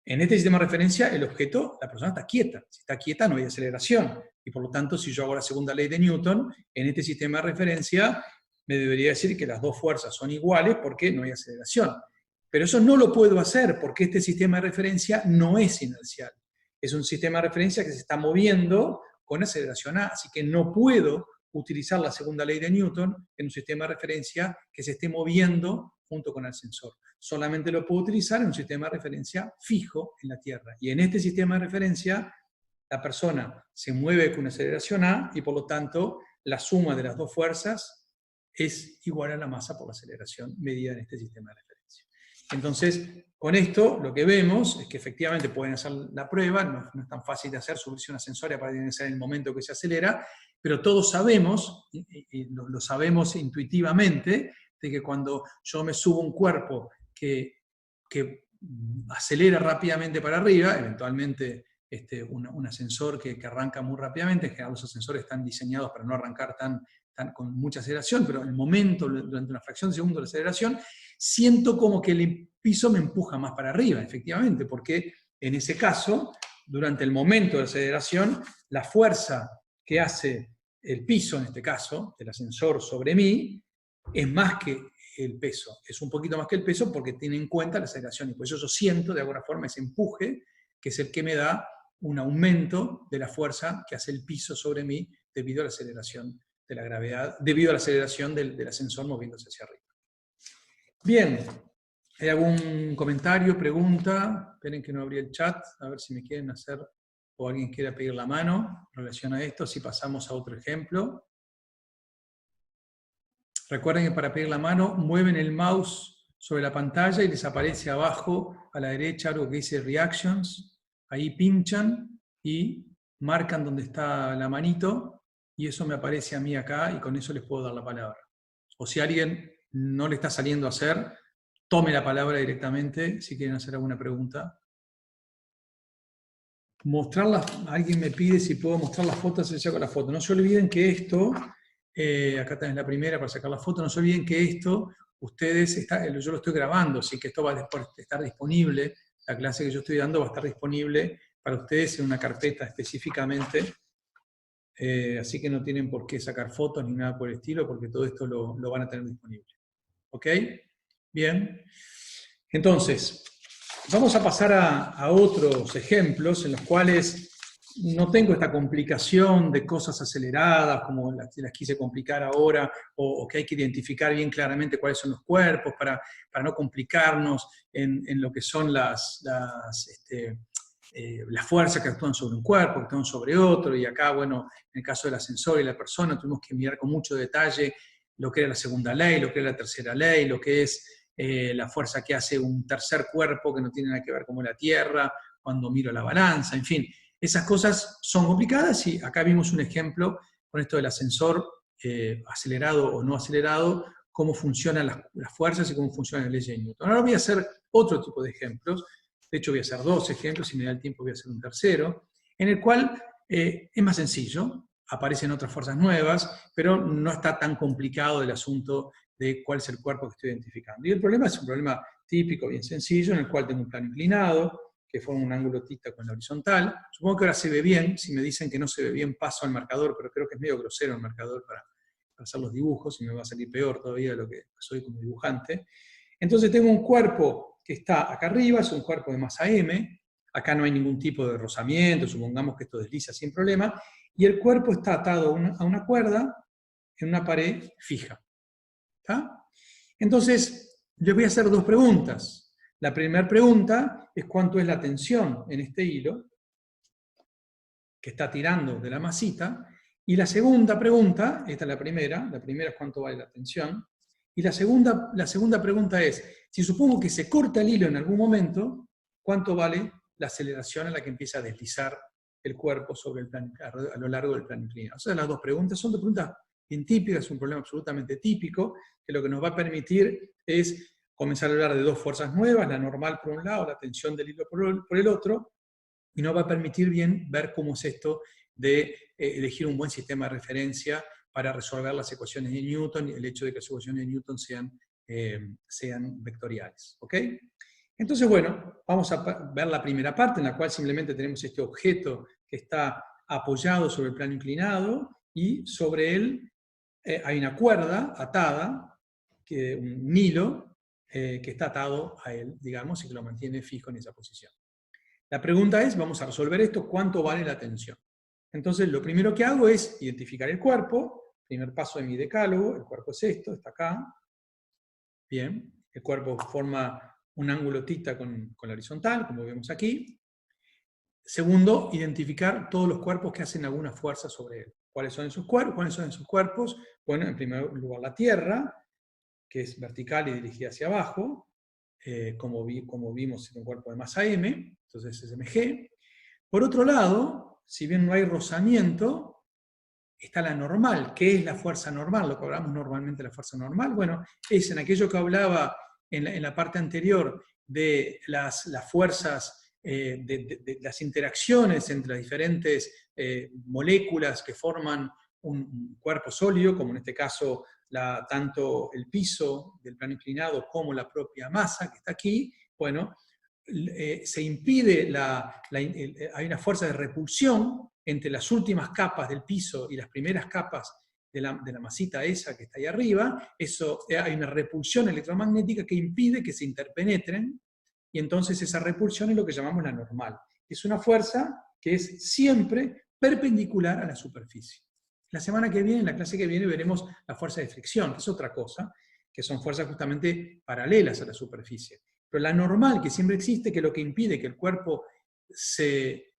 en este sistema de referencia el objeto, la persona está quieta. Si está quieta no hay aceleración. Y por lo tanto, si yo hago la segunda ley de Newton, en este sistema de referencia me debería decir que las dos fuerzas son iguales porque no hay aceleración. Pero eso no lo puedo hacer porque este sistema de referencia no es inercial. Es un sistema de referencia que se está moviendo con aceleración A, así que no puedo utilizar la segunda ley de Newton en un sistema de referencia que se esté moviendo junto con el ascensor. Solamente lo puedo utilizar en un sistema de referencia fijo en la Tierra. Y en este sistema de referencia, la persona se mueve con aceleración A y por lo tanto la suma de las dos fuerzas es igual a la masa por la aceleración medida en este sistema de referencia. Entonces, con esto lo que vemos es que efectivamente pueden hacer la prueba, no es tan fácil de hacer, subirse a una ascensor para iniciar en el momento que se acelera, pero todos sabemos, y lo sabemos intuitivamente, de que cuando yo me subo a un cuerpo que acelera rápidamente para arriba, eventualmente un ascensor que arranca muy rápidamente, en general los ascensores están diseñados para no arrancar con mucha aceleración, pero en el momento, durante una fracción de segundo de la aceleración, siento como que el piso me empuja más para arriba, efectivamente, porque en ese caso, durante el momento de aceleración, la fuerza que hace el piso, en este caso, del ascensor sobre mí, es más que el peso. Es un poquito más que el peso porque tiene en cuenta la aceleración, y por eso yo siento de alguna forma ese empuje, que es el que me da un aumento de la fuerza que hace el piso sobre mí debido a la aceleración de la gravedad, debido a la aceleración del ascensor moviéndose hacia arriba. Bien, ¿hay algún comentario, pregunta? Esperen que no abrí el chat, a ver si me quieren hacer, o alguien quiera pedir la mano en relación a esto, si pasamos a otro ejemplo. Recuerden que para pedir la mano, mueven el mouse sobre la pantalla y les aparece abajo a la derecha algo que dice Reactions. Ahí pinchan y marcan donde está la manito, y eso me aparece a mí acá, y con eso les puedo dar la palabra. O si a alguien no le está saliendo a hacer, tome la palabra directamente si quieren hacer alguna pregunta. Alguien me pide si puedo mostrar las fotos, se saco la foto. No se olviden que esto, acá tenés la primera para sacar la foto, no se olviden que esto, yo lo estoy grabando, así que esto va a después estar disponible, la clase que yo estoy dando va a estar disponible para ustedes en una carpeta específicamente, así que no tienen por qué sacar fotos ni nada por el estilo, porque todo esto lo van a tener disponible. ¿Ok? Bien. Entonces, vamos a pasar a otros ejemplos en los cuales no tengo esta complicación de cosas aceleradas, como las quise complicar ahora, o que hay que identificar bien claramente cuáles son los cuerpos para no complicarnos en lo que son las fuerzas que actúan sobre un cuerpo, que actúan sobre otro, y acá, bueno, en el caso del ascensor y la persona, tuvimos que mirar con mucho detalle lo que era la segunda ley, lo que era la tercera ley, lo que es la fuerza que hace un tercer cuerpo que no tiene nada que ver como la Tierra, cuando miro la balanza, en fin. Esas cosas son complicadas y acá vimos un ejemplo con esto del ascensor acelerado o no acelerado, cómo funcionan las fuerzas y cómo funciona la ley de Newton. Ahora voy a hacer otro tipo de ejemplos, de hecho voy a hacer 2 ejemplos, si me da el tiempo voy a hacer un tercero, en el cual es más sencillo, aparecen otras fuerzas nuevas, pero no está tan complicado el asunto de cuál es el cuerpo que estoy identificando. Y el problema es un problema típico, bien sencillo, en el cual tengo un plano inclinado, que forma un ángulo θ con la horizontal. Supongo que ahora se ve bien. Si me dicen que no se ve bien, paso al marcador, pero creo que es medio grosero el marcador para hacer los dibujos, y me va a salir peor todavía de lo que soy como dibujante. Entonces tengo un cuerpo que está acá arriba, es un cuerpo de masa m, acá no hay ningún tipo de rozamiento, supongamos que esto desliza sin problema, y el cuerpo está atado a una cuerda en una pared fija. ¿Está? Entonces, les voy a hacer 2 preguntas. La primera pregunta es cuánto es la tensión en este hilo que está tirando de la masita, y la segunda pregunta, esta es la primera es cuánto vale la tensión, y la segunda pregunta es, si supongo que se corta el hilo en algún momento, ¿cuánto vale la aceleración a la que empieza a deslizar el cuerpo sobre el plano, a lo largo del plano inclinado? O sea, las 2 preguntas son 2 preguntas bien típicas, es un problema absolutamente típico, que lo que nos va a permitir es comenzar a hablar de 2 fuerzas nuevas, la normal por un lado, la tensión del hilo por el otro, y nos va a permitir bien ver cómo es esto de elegir un buen sistema de referencia para resolver las ecuaciones de Newton y el hecho de que las ecuaciones de Newton sean vectoriales. ¿Ok? Entonces, bueno, vamos a ver la primera parte, en la cual simplemente tenemos este objeto que está apoyado sobre el plano inclinado, y sobre él hay una cuerda atada, un hilo, que está atado a él, digamos, y que lo mantiene fijo en esa posición. La pregunta es, vamos a resolver esto, ¿cuánto vale la tensión? Entonces, lo primero que hago es identificar el cuerpo, primer paso de mi decálogo, el cuerpo es esto, está acá, bien, el cuerpo forma un ángulo θ con la horizontal, como vemos aquí. Segundo, identificar todos los cuerpos que hacen alguna fuerza sobre él. ¿Cuáles son esos cuerpos? Bueno, en primer lugar la Tierra, que es vertical y dirigida hacia abajo, como vimos en un cuerpo de masa m, entonces es mg. Por otro lado, si bien no hay rozamiento, está la normal. ¿Qué es la fuerza normal? Lo que hablamos normalmente de la fuerza normal, bueno, es en aquello que hablaba en la parte anterior de las fuerzas, de las interacciones entre las diferentes moléculas que forman un cuerpo sólido, como en este caso tanto el piso del plano inclinado como la propia masa que está aquí. Bueno, se impide, hay una fuerza de repulsión entre las últimas capas del piso y las primeras capas de la masita esa que está ahí arriba. Hay una repulsión electromagnética que impide que se interpenetren, y entonces esa repulsión es lo que llamamos la normal. Es una fuerza que es siempre perpendicular a la superficie. La semana que viene, en la clase que viene, veremos la fuerza de fricción, que es otra cosa, que son fuerzas justamente paralelas a la superficie. Pero la normal, que siempre existe, que es lo que impide que el cuerpo se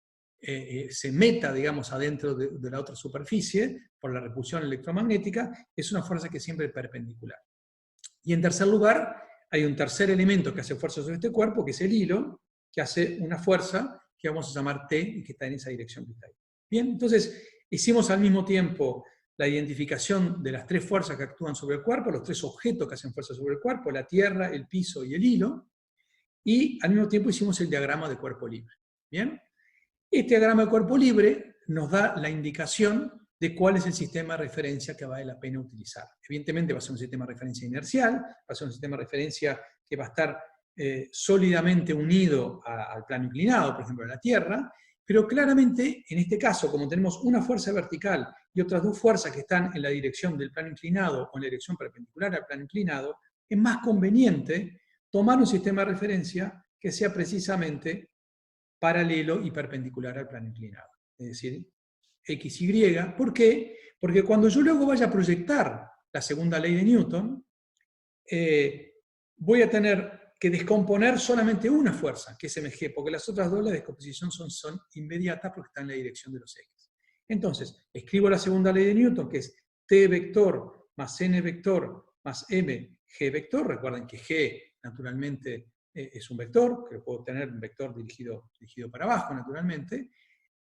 meta, digamos, adentro de la otra superficie, por la repulsión electromagnética, es una fuerza que siempre es perpendicular. Y en tercer lugar, hay un tercer elemento que hace fuerza sobre este cuerpo, que es el hilo, que hace una fuerza que vamos a llamar T, y que está en esa dirección que está ahí. Bien, entonces hicimos al mismo tiempo la identificación de las 3 fuerzas que actúan sobre el cuerpo, los 3 objetos que hacen fuerza sobre el cuerpo, la Tierra, el piso y el hilo, y al mismo tiempo hicimos el diagrama de cuerpo libre. ¿Bien? Este diagrama de cuerpo libre nos da la indicación de cuál es el sistema de referencia que vale la pena utilizar. Evidentemente va a ser un sistema de referencia inercial, va a ser un sistema de referencia que va a estar sólidamente unido al plano inclinado, por ejemplo, a la Tierra, pero claramente, en este caso, como tenemos una fuerza vertical y otras 2 fuerzas que están en la dirección del plano inclinado o en la dirección perpendicular al plano inclinado, es más conveniente tomar un sistema de referencia que sea precisamente paralelo y perpendicular al plano inclinado. es decir, XY. ¿Por qué? Porque cuando yo luego vaya a proyectar la segunda ley de Newton, voy a tener que descomponer solamente una fuerza, que es mg, porque las otras dos, la descomposición son inmediatas porque están en la dirección de los ejes. Entonces, escribo la segunda ley de Newton, que es t vector más n vector más m g vector. Recuerden que g, naturalmente, es un vector, que puedo tener un vector dirigido para abajo, naturalmente.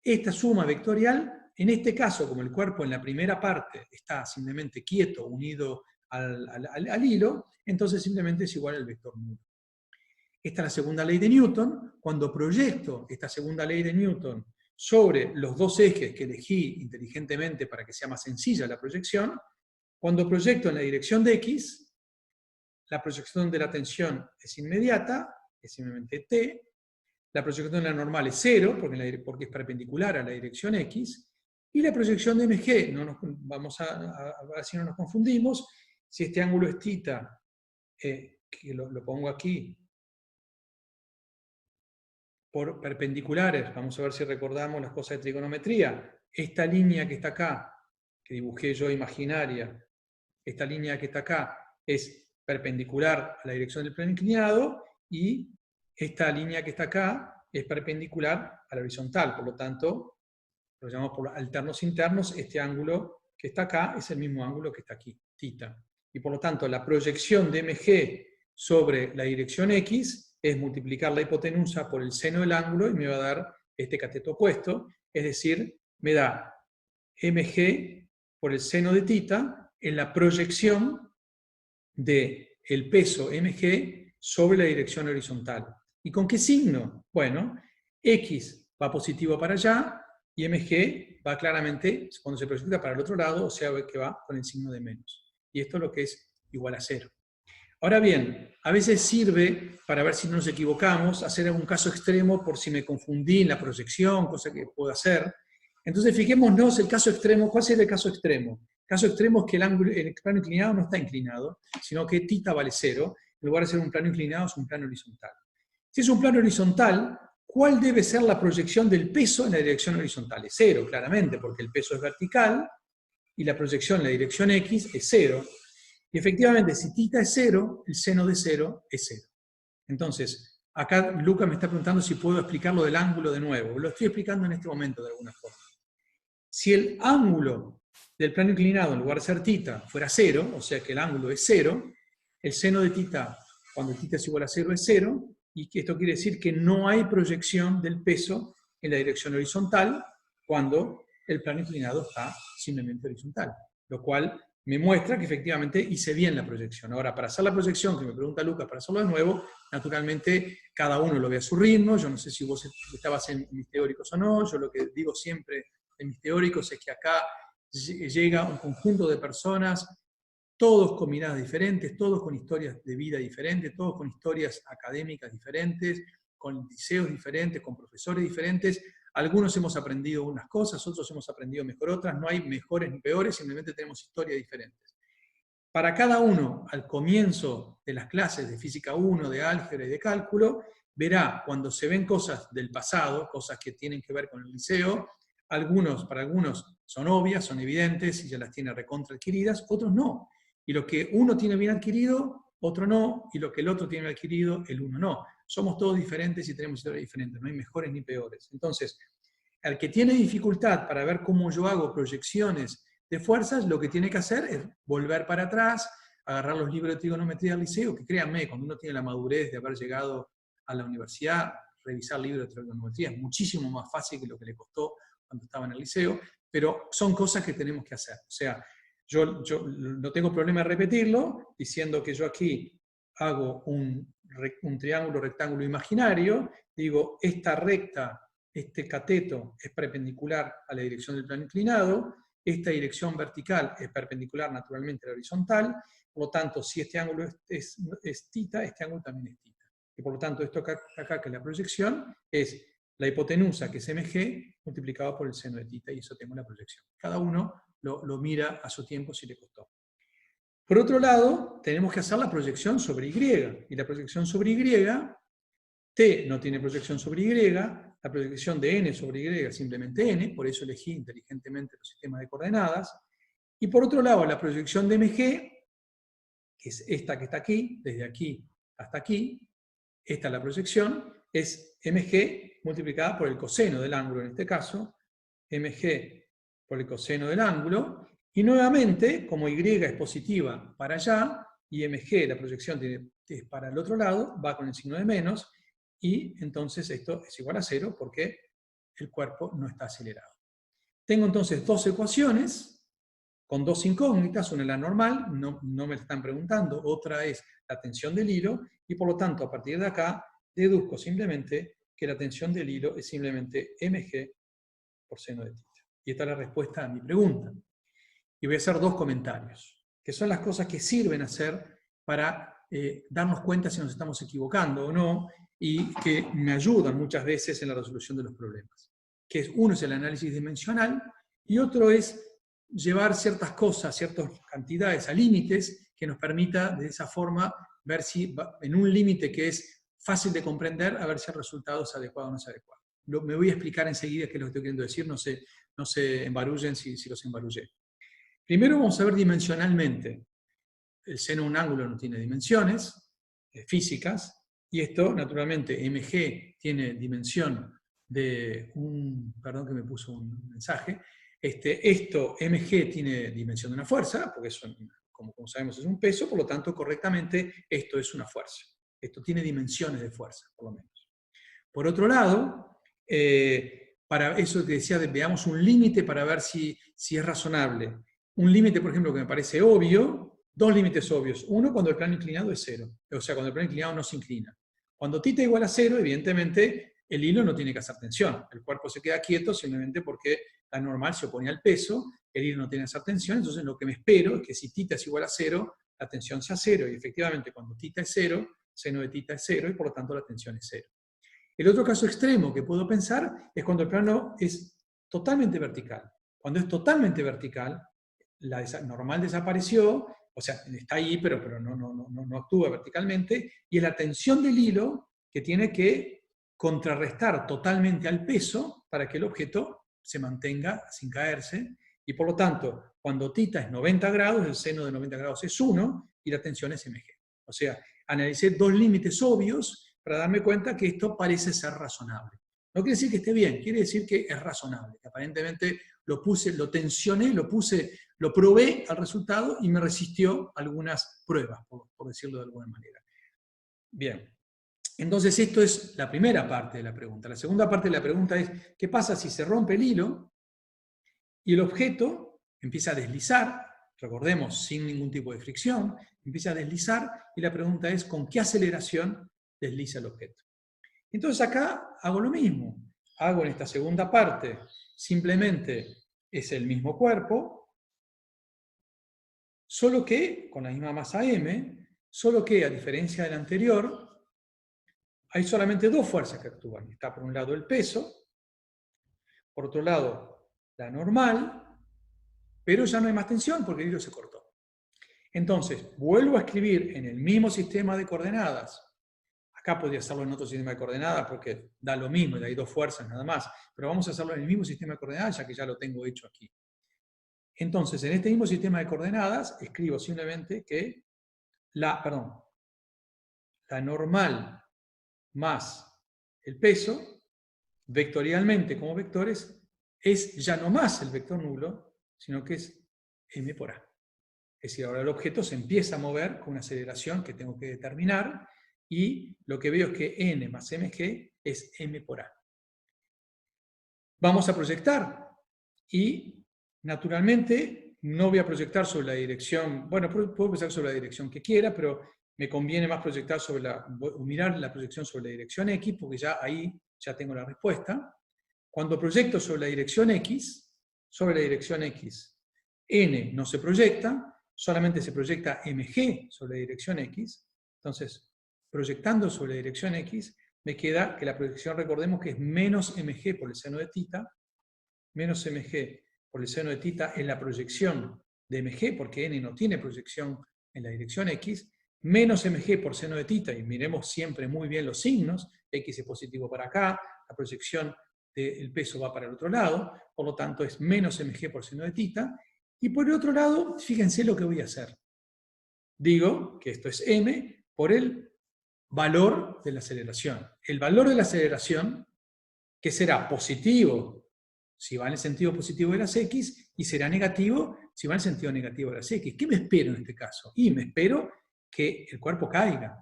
Esta suma vectorial, en este caso, como el cuerpo en la primera parte está simplemente quieto, unido al hilo, entonces simplemente es igual al vector nulo. Esta es la segunda ley de Newton. Cuando proyecto esta segunda ley de Newton sobre los dos ejes que elegí inteligentemente para que sea más sencilla la proyección, cuando proyecto en la dirección de X, la proyección de la tensión es inmediata, es simplemente T. La proyección de la normal es 0, porque es perpendicular a la dirección X. Y la proyección de MG, vamos a ver si no nos confundimos. Si este ángulo es θ, que lo pongo aquí, por perpendiculares, vamos a ver si recordamos las cosas de trigonometría. Esta línea que está acá, que dibujé yo imaginaria, esta línea que está acá es perpendicular a la dirección del plano inclinado, y esta línea que está acá es perpendicular a la horizontal. Por lo tanto, lo llamamos por alternos internos. Este ángulo que está acá es el mismo ángulo que está aquí, θ. Y por lo tanto, la proyección de MG sobre la dirección X es multiplicar la hipotenusa por el seno del ángulo y me va a dar este cateto opuesto, es decir, me da mg por el seno de θ en la proyección del peso mg sobre la dirección horizontal. ¿Y con qué signo? Bueno, x va positivo para allá y mg va claramente, cuando se proyecta para el otro lado, o sea que va con el signo de menos. Y esto es lo que es igual a 0. Ahora bien, a veces sirve, para ver si no nos equivocamos, hacer algún caso extremo por si me confundí en la proyección, cosa que puedo hacer. Entonces fijémonos el caso extremo. ¿Cuál sería el caso extremo? El caso extremo es que el plano inclinado no está inclinado, sino que θ vale 0. En lugar de ser un plano inclinado, es un plano horizontal. Si es un plano horizontal, ¿cuál debe ser la proyección del peso en la dirección horizontal? Es 0, claramente, porque el peso es vertical, y la proyección en la dirección X es 0. Y efectivamente, si θ es 0, el seno de 0 es 0. Entonces, acá Luca me está preguntando si puedo explicar lo del ángulo de nuevo. Lo estoy explicando en este momento de alguna forma. Si el ángulo del plano inclinado, en lugar de ser θ, fuera 0, o sea que el ángulo es 0, el seno de θ, cuando θ es igual a 0, es 0, y esto quiere decir que no hay proyección del peso en la dirección horizontal cuando el plano inclinado está simplemente horizontal, lo cual me muestra que efectivamente hice bien la proyección. Ahora, para hacer la proyección, que me pregunta Lucas, para hacerlo de nuevo, naturalmente cada uno lo ve a su ritmo. Yo no sé si vos estabas en mis teóricos o no. Yo lo que digo siempre en mis teóricos es que acá llega un conjunto de personas, todos con miradas diferentes, todos con historias de vida diferentes, todos con historias académicas diferentes, con liceos diferentes, con profesores diferentes. Algunos hemos aprendido unas cosas, otros hemos aprendido mejor otras. No hay mejores ni peores, simplemente tenemos historias diferentes. Para cada uno, al comienzo de las clases de Física 1, de álgebra y de cálculo, verá cuando se ven cosas del pasado, cosas que tienen que ver con el liceo. Para algunos son obvias, son evidentes y ya las tiene recontra adquiridas, otros no. Y lo que uno tiene bien adquirido, otro no, y lo que el otro tiene adquirido, el uno no. Somos todos diferentes y tenemos historias diferentes, no hay mejores ni peores. Entonces, al que tiene dificultad para ver cómo yo hago proyecciones de fuerzas, lo que tiene que hacer es volver para atrás, agarrar los libros de trigonometría del liceo, que créanme, cuando uno tiene la madurez de haber llegado a la universidad, revisar libros de trigonometría es muchísimo más fácil que lo que le costó cuando estaba en el liceo, pero son cosas que tenemos que hacer. O sea, yo no tengo problema en repetirlo, diciendo que yo aquí hago un triángulo rectángulo imaginario, digo, esta recta, este cateto es perpendicular a la dirección del plano inclinado, esta dirección vertical es perpendicular naturalmente a la horizontal, por lo tanto, si este ángulo es θ, este ángulo también es θ. Y por lo tanto, esto acá, que es la proyección, es la hipotenusa, que es mg, multiplicado por el seno de θ, y eso tengo la proyección. Cada uno lo mira a su tiempo si le costó. Por otro lado, tenemos que hacer la proyección sobre Y. Y la proyección sobre Y, T no tiene proyección sobre Y, la proyección de n sobre y es simplemente n, por eso elegí inteligentemente los sistemas de coordenadas. Y por otro lado, la proyección de mg, que es esta que está aquí, desde aquí hasta aquí, esta es la proyección, es mg multiplicada por el coseno del ángulo en este caso, mg por el coseno del ángulo, y nuevamente, como y es positiva para allá, y mg, la proyección es para el otro lado, va con el signo de menos, y entonces esto es igual a 0 porque el cuerpo no está acelerado. Tengo entonces dos ecuaciones con dos incógnitas, una es la normal, no me la están preguntando, otra es la tensión del hilo, y por lo tanto a partir de acá deduzco simplemente que la tensión del hilo es simplemente mg por seno de tita. Y esta es la respuesta a mi pregunta. Y voy a hacer dos comentarios, que son las cosas que sirven a hacer para darnos cuenta si nos estamos equivocando o no, y que me ayudan muchas veces en la resolución de los problemas. Que es, uno es el análisis dimensional, y otro es llevar ciertas cosas, ciertas cantidades a límites, que nos permita de esa forma ver si en un límite que es fácil de comprender, a ver si el resultado es adecuado o no es adecuado. Me voy a explicar enseguida qué es lo que estoy queriendo decir, no se embarullen si los embarullé. Primero vamos a ver dimensionalmente. El seno de un ángulo no tiene dimensiones físicas, y esto, naturalmente, mg tiene dimensión de un... Perdón que me puso un mensaje. Esto, mg, tiene dimensión de una fuerza, porque eso, como sabemos, es un peso, por lo tanto, correctamente, esto es una fuerza. Esto tiene dimensiones de fuerza, por lo menos. Por otro lado, para eso que decía, veamos un límite para ver si es razonable. Un límite, por ejemplo, que me parece obvio, dos límites obvios. Uno, cuando el plano inclinado es 0. O sea, cuando el plano inclinado no se inclina. Cuando θ igual a 0, evidentemente, el hilo no tiene que hacer tensión. El cuerpo se queda quieto simplemente porque la normal se opone al peso, el hilo no tiene que hacer tensión, entonces lo que me espero es que si θ es igual a 0, la tensión sea 0, y efectivamente cuando θ es 0, seno de θ es 0, y por lo tanto la tensión es 0. El otro caso extremo que puedo pensar es cuando el plano es totalmente vertical. Cuando es totalmente vertical, la normal desapareció, o sea, está ahí, pero no actúa verticalmente, y es la tensión del hilo que tiene que contrarrestar totalmente al peso para que el objeto se mantenga sin caerse, y por lo tanto, cuando θ es 90 grados, el seno de 90 grados es 1, y la tensión es mg. O sea, analicé dos límites obvios para darme cuenta que esto parece ser razonable. No quiere decir que esté bien, quiere decir que es razonable, que aparentemente lo tensioné, lo probé al resultado y me resistió algunas pruebas, por decirlo de alguna manera. Bien, entonces esto es la primera parte de la pregunta. La segunda parte de la pregunta es, ¿qué pasa si se rompe el hilo y el objeto empieza a deslizar? Recordemos, sin ningún tipo de fricción, empieza a deslizar, y la pregunta es, ¿con qué aceleración desliza el objeto? Entonces acá hago lo mismo. Hago en esta segunda parte, simplemente es el mismo cuerpo, solo que, con la misma masa m, solo que, a diferencia del anterior, hay solamente dos fuerzas que actúan. Está por un lado el peso, por otro lado la normal, pero ya no hay más tensión porque el hilo se cortó. Entonces, vuelvo a escribir en el mismo sistema de coordenadas. Acá podría hacerlo en otro sistema de coordenadas porque da lo mismo, y hay dos fuerzas nada más. Pero vamos a hacerlo en el mismo sistema de coordenadas, ya que ya lo tengo hecho aquí. Entonces, en este mismo sistema de coordenadas, escribo simplemente que la normal más el peso, vectorialmente como vectores, es ya no más el vector nulo, sino que es m por a. Es decir, ahora el objeto se empieza a mover con una aceleración que tengo que determinar, y lo que veo es que n más mg es m por a. Vamos a proyectar, y naturalmente no voy a proyectar sobre la dirección, bueno, puedo proyectar sobre la dirección que quiera, pero me conviene más proyectar mirar la proyección sobre la dirección x, porque ya ahí ya tengo la respuesta. Cuando proyecto sobre la dirección x, n no se proyecta, solamente se proyecta mg sobre la dirección x. Entonces, proyectando sobre la dirección x, me queda que la proyección, recordemos que es menos mg por el seno de θ, menos mg por el seno de θ es la proyección de mg, porque n no tiene proyección en la dirección x, menos mg por seno de θ, y miremos siempre muy bien los signos, x es positivo para acá, la proyección del peso va para el otro lado, por lo tanto es menos mg por seno de tita, y por el otro lado, fíjense lo que voy a hacer. Digo que esto es m por el valor de la aceleración. El valor de la aceleración, que será positivo si va en el sentido positivo de las x, y será negativo si va en el sentido negativo de las x. ¿Qué me espero en este caso? Y me espero que el cuerpo caiga.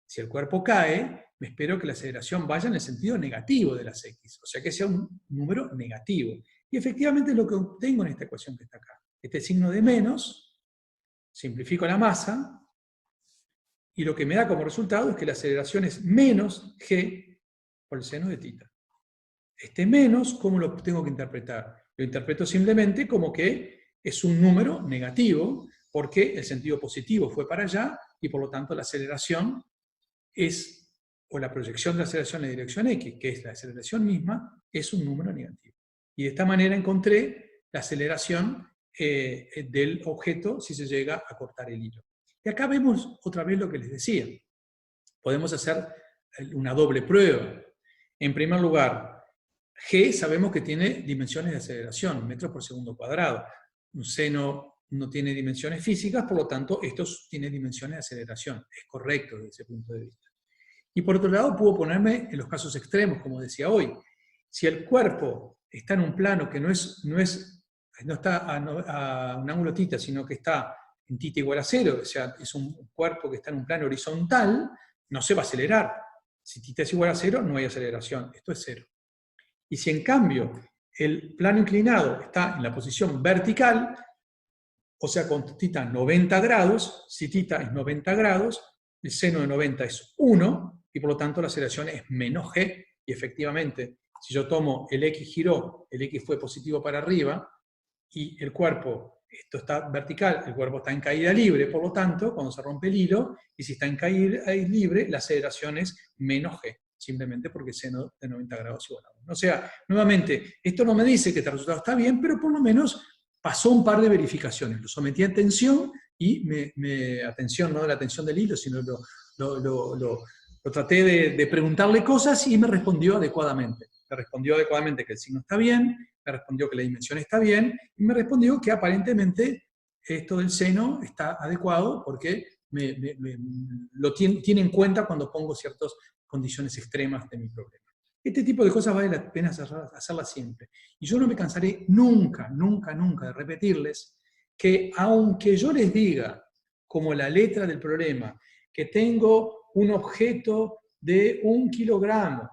Si el cuerpo cae, me espero que la aceleración vaya en el sentido negativo de las x, o sea que sea un número negativo. Y efectivamente es lo que obtengo en esta ecuación que está acá. Este signo de menos, simplifico la masa, y lo que me da como resultado es que la aceleración es menos g por el seno de tita. Este menos, ¿cómo lo tengo que interpretar? Lo interpreto simplemente como que es un número negativo, porque el sentido positivo fue para allá, y por lo tanto la aceleración es, o la proyección de la aceleración en dirección x, que es la aceleración misma, es un número negativo. Y de esta manera encontré la aceleración del objeto si se llega a cortar el hilo. Y acá vemos otra vez lo que les decía. Podemos hacer una doble prueba. En primer lugar, g sabemos que tiene dimensiones de aceleración, metros por segundo cuadrado. Un seno no tiene dimensiones físicas, por lo tanto, esto tiene dimensiones de aceleración. Es correcto desde ese punto de vista. Y por otro lado, puedo ponerme en los casos extremos, como decía hoy. Si el cuerpo está en un plano que no está a un ángulo tita, sino que está en tita igual a 0, o sea, es un cuerpo que está en un plano horizontal, no se va a acelerar. Si tita es igual a 0, no hay aceleración. Esto es 0. Y si en cambio el plano inclinado está en la posición vertical, o sea, con tita 90 grados, si tita es 90 grados, el seno de 90 es 1, y por lo tanto la aceleración es menos g, y efectivamente, si yo tomo el x giró, el x fue positivo para arriba, y el cuerpo, esto está vertical, el cuerpo está en caída libre, por lo tanto, cuando se rompe el hilo, y si está en caída libre, la aceleración es menos g, simplemente porque el seno de 90 grados igual a 1. O sea, nuevamente, esto no me dice que este resultado está bien, pero por lo menos pasó un par de verificaciones. Lo sometí a atención, y atención, no de la atención del hilo, sino lo traté de preguntarle cosas, y me respondió adecuadamente. Me respondió adecuadamente que el signo está bien, me respondió que la dimensión está bien, y me respondió que aparentemente esto del seno está adecuado porque lo tiene en cuenta cuando pongo ciertas condiciones extremas de mi problema. Este tipo de cosas vale la pena hacerlas siempre. Y yo no me cansaré nunca, nunca, nunca de repetirles que aunque yo les diga, como la letra del problema, que tengo un objeto de 1 kilogramo,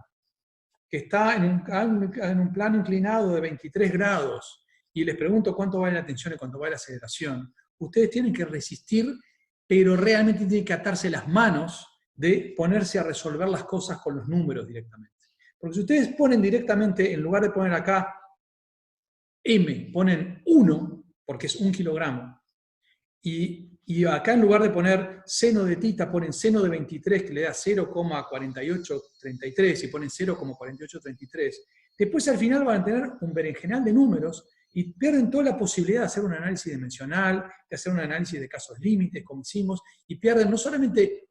que está en un plano inclinado de 23 grados, y les pregunto cuánto vale la tensión y cuánto vale la aceleración, ustedes tienen que resistir, pero realmente tienen que atarse las manos de ponerse a resolver las cosas con los números directamente. Porque si ustedes ponen directamente, en lugar de poner acá m, ponen 1, porque es 1 kilogramo, y acá en lugar de poner seno de tita, ponen seno de 23, que le da 0,4833, y ponen 0,4833. Después al final van a tener un berenjenal de números, y pierden toda la posibilidad de hacer un análisis dimensional, de hacer un análisis de casos límites, como hicimos, y pierden no solamente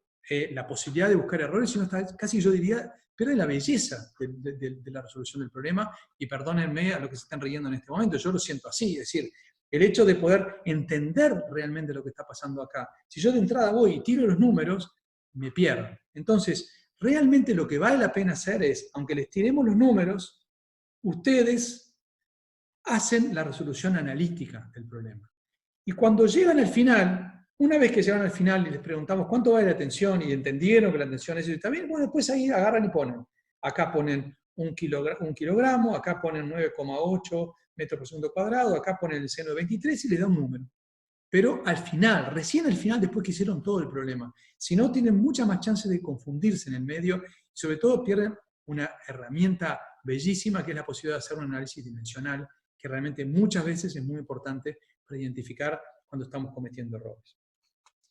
la posibilidad de buscar errores, sino hasta casi, yo diría, pierden la belleza de la resolución del problema. Y perdónenme a los que se están riendo en este momento, yo lo siento así, es decir, el hecho de poder entender realmente lo que está pasando acá. Si yo de entrada voy y tiro los números, me pierdo. Entonces, realmente lo que vale la pena hacer es, aunque les tiremos los números, ustedes hacen la resolución analítica del problema. Y cuando llegan al final, una vez que llegan al final y les preguntamos cuánto vale la tensión, y entendieron que la tensión es eso, y también, bueno, después ahí agarran y ponen. Acá ponen 1 kilogramo, acá ponen 9,8 metros por segundo cuadrado, acá ponen el seno de 23 y les da un número. Pero al final, recién al final, después que hicieron todo el problema. Si no, tienen muchas más chances de confundirse en el medio, y sobre todo pierden una herramienta bellísima, que es la posibilidad de hacer un análisis dimensional, que realmente muchas veces es muy importante para identificar cuando estamos cometiendo errores.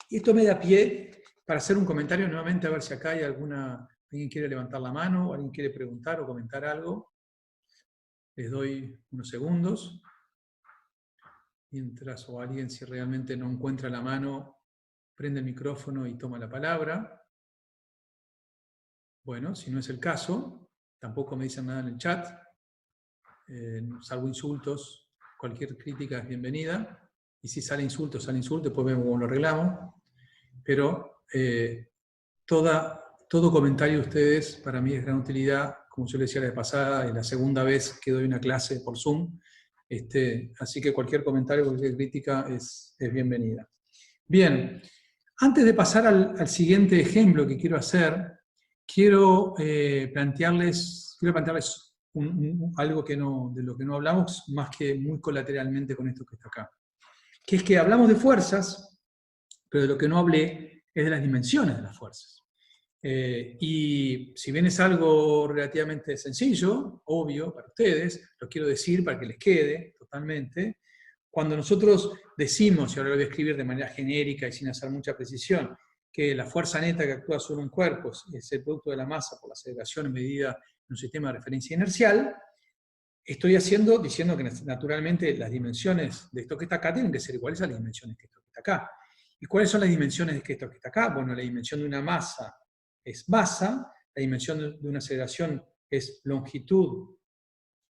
Y esto me da pie para hacer un comentario nuevamente, a ver si acá hay alguien quiere levantar la mano, o alguien quiere preguntar o comentar algo. Les doy unos segundos. Mientras, o alguien, si realmente no encuentra la mano, prende el micrófono y toma la palabra. Bueno, si no es el caso, tampoco me dicen nada en el chat, salvo insultos, cualquier crítica es bienvenida, y si sale insulto, después vemos cómo lo arreglamos, pero todo comentario de ustedes para mí es gran utilidad, como yo les decía la vez pasada, es la segunda vez que doy una clase por Zoom, así que cualquier comentario, cualquier crítica es bienvenida. Bien, antes de pasar al siguiente ejemplo que quiero hacer, quiero plantearles algo de lo que no hablamos, más que muy colateralmente con esto que está acá. Que es que hablamos de fuerzas, pero de lo que no hablé es de las dimensiones de las fuerzas. Y si bien es algo relativamente sencillo, obvio para ustedes, lo quiero decir para que les quede totalmente, cuando nosotros decimos, y ahora lo voy a escribir de manera genérica y sin hacer mucha precisión, que la fuerza neta que actúa sobre un cuerpo es el producto de la masa por la aceleración medida en un sistema de referencia inercial, estoy diciendo que naturalmente las dimensiones de esto que está acá tienen que ser iguales a las dimensiones de esto que está acá. ¿Y cuáles son las dimensiones de esto que está acá? Bueno, la dimensión de una masa es masa, la dimensión de una aceleración es longitud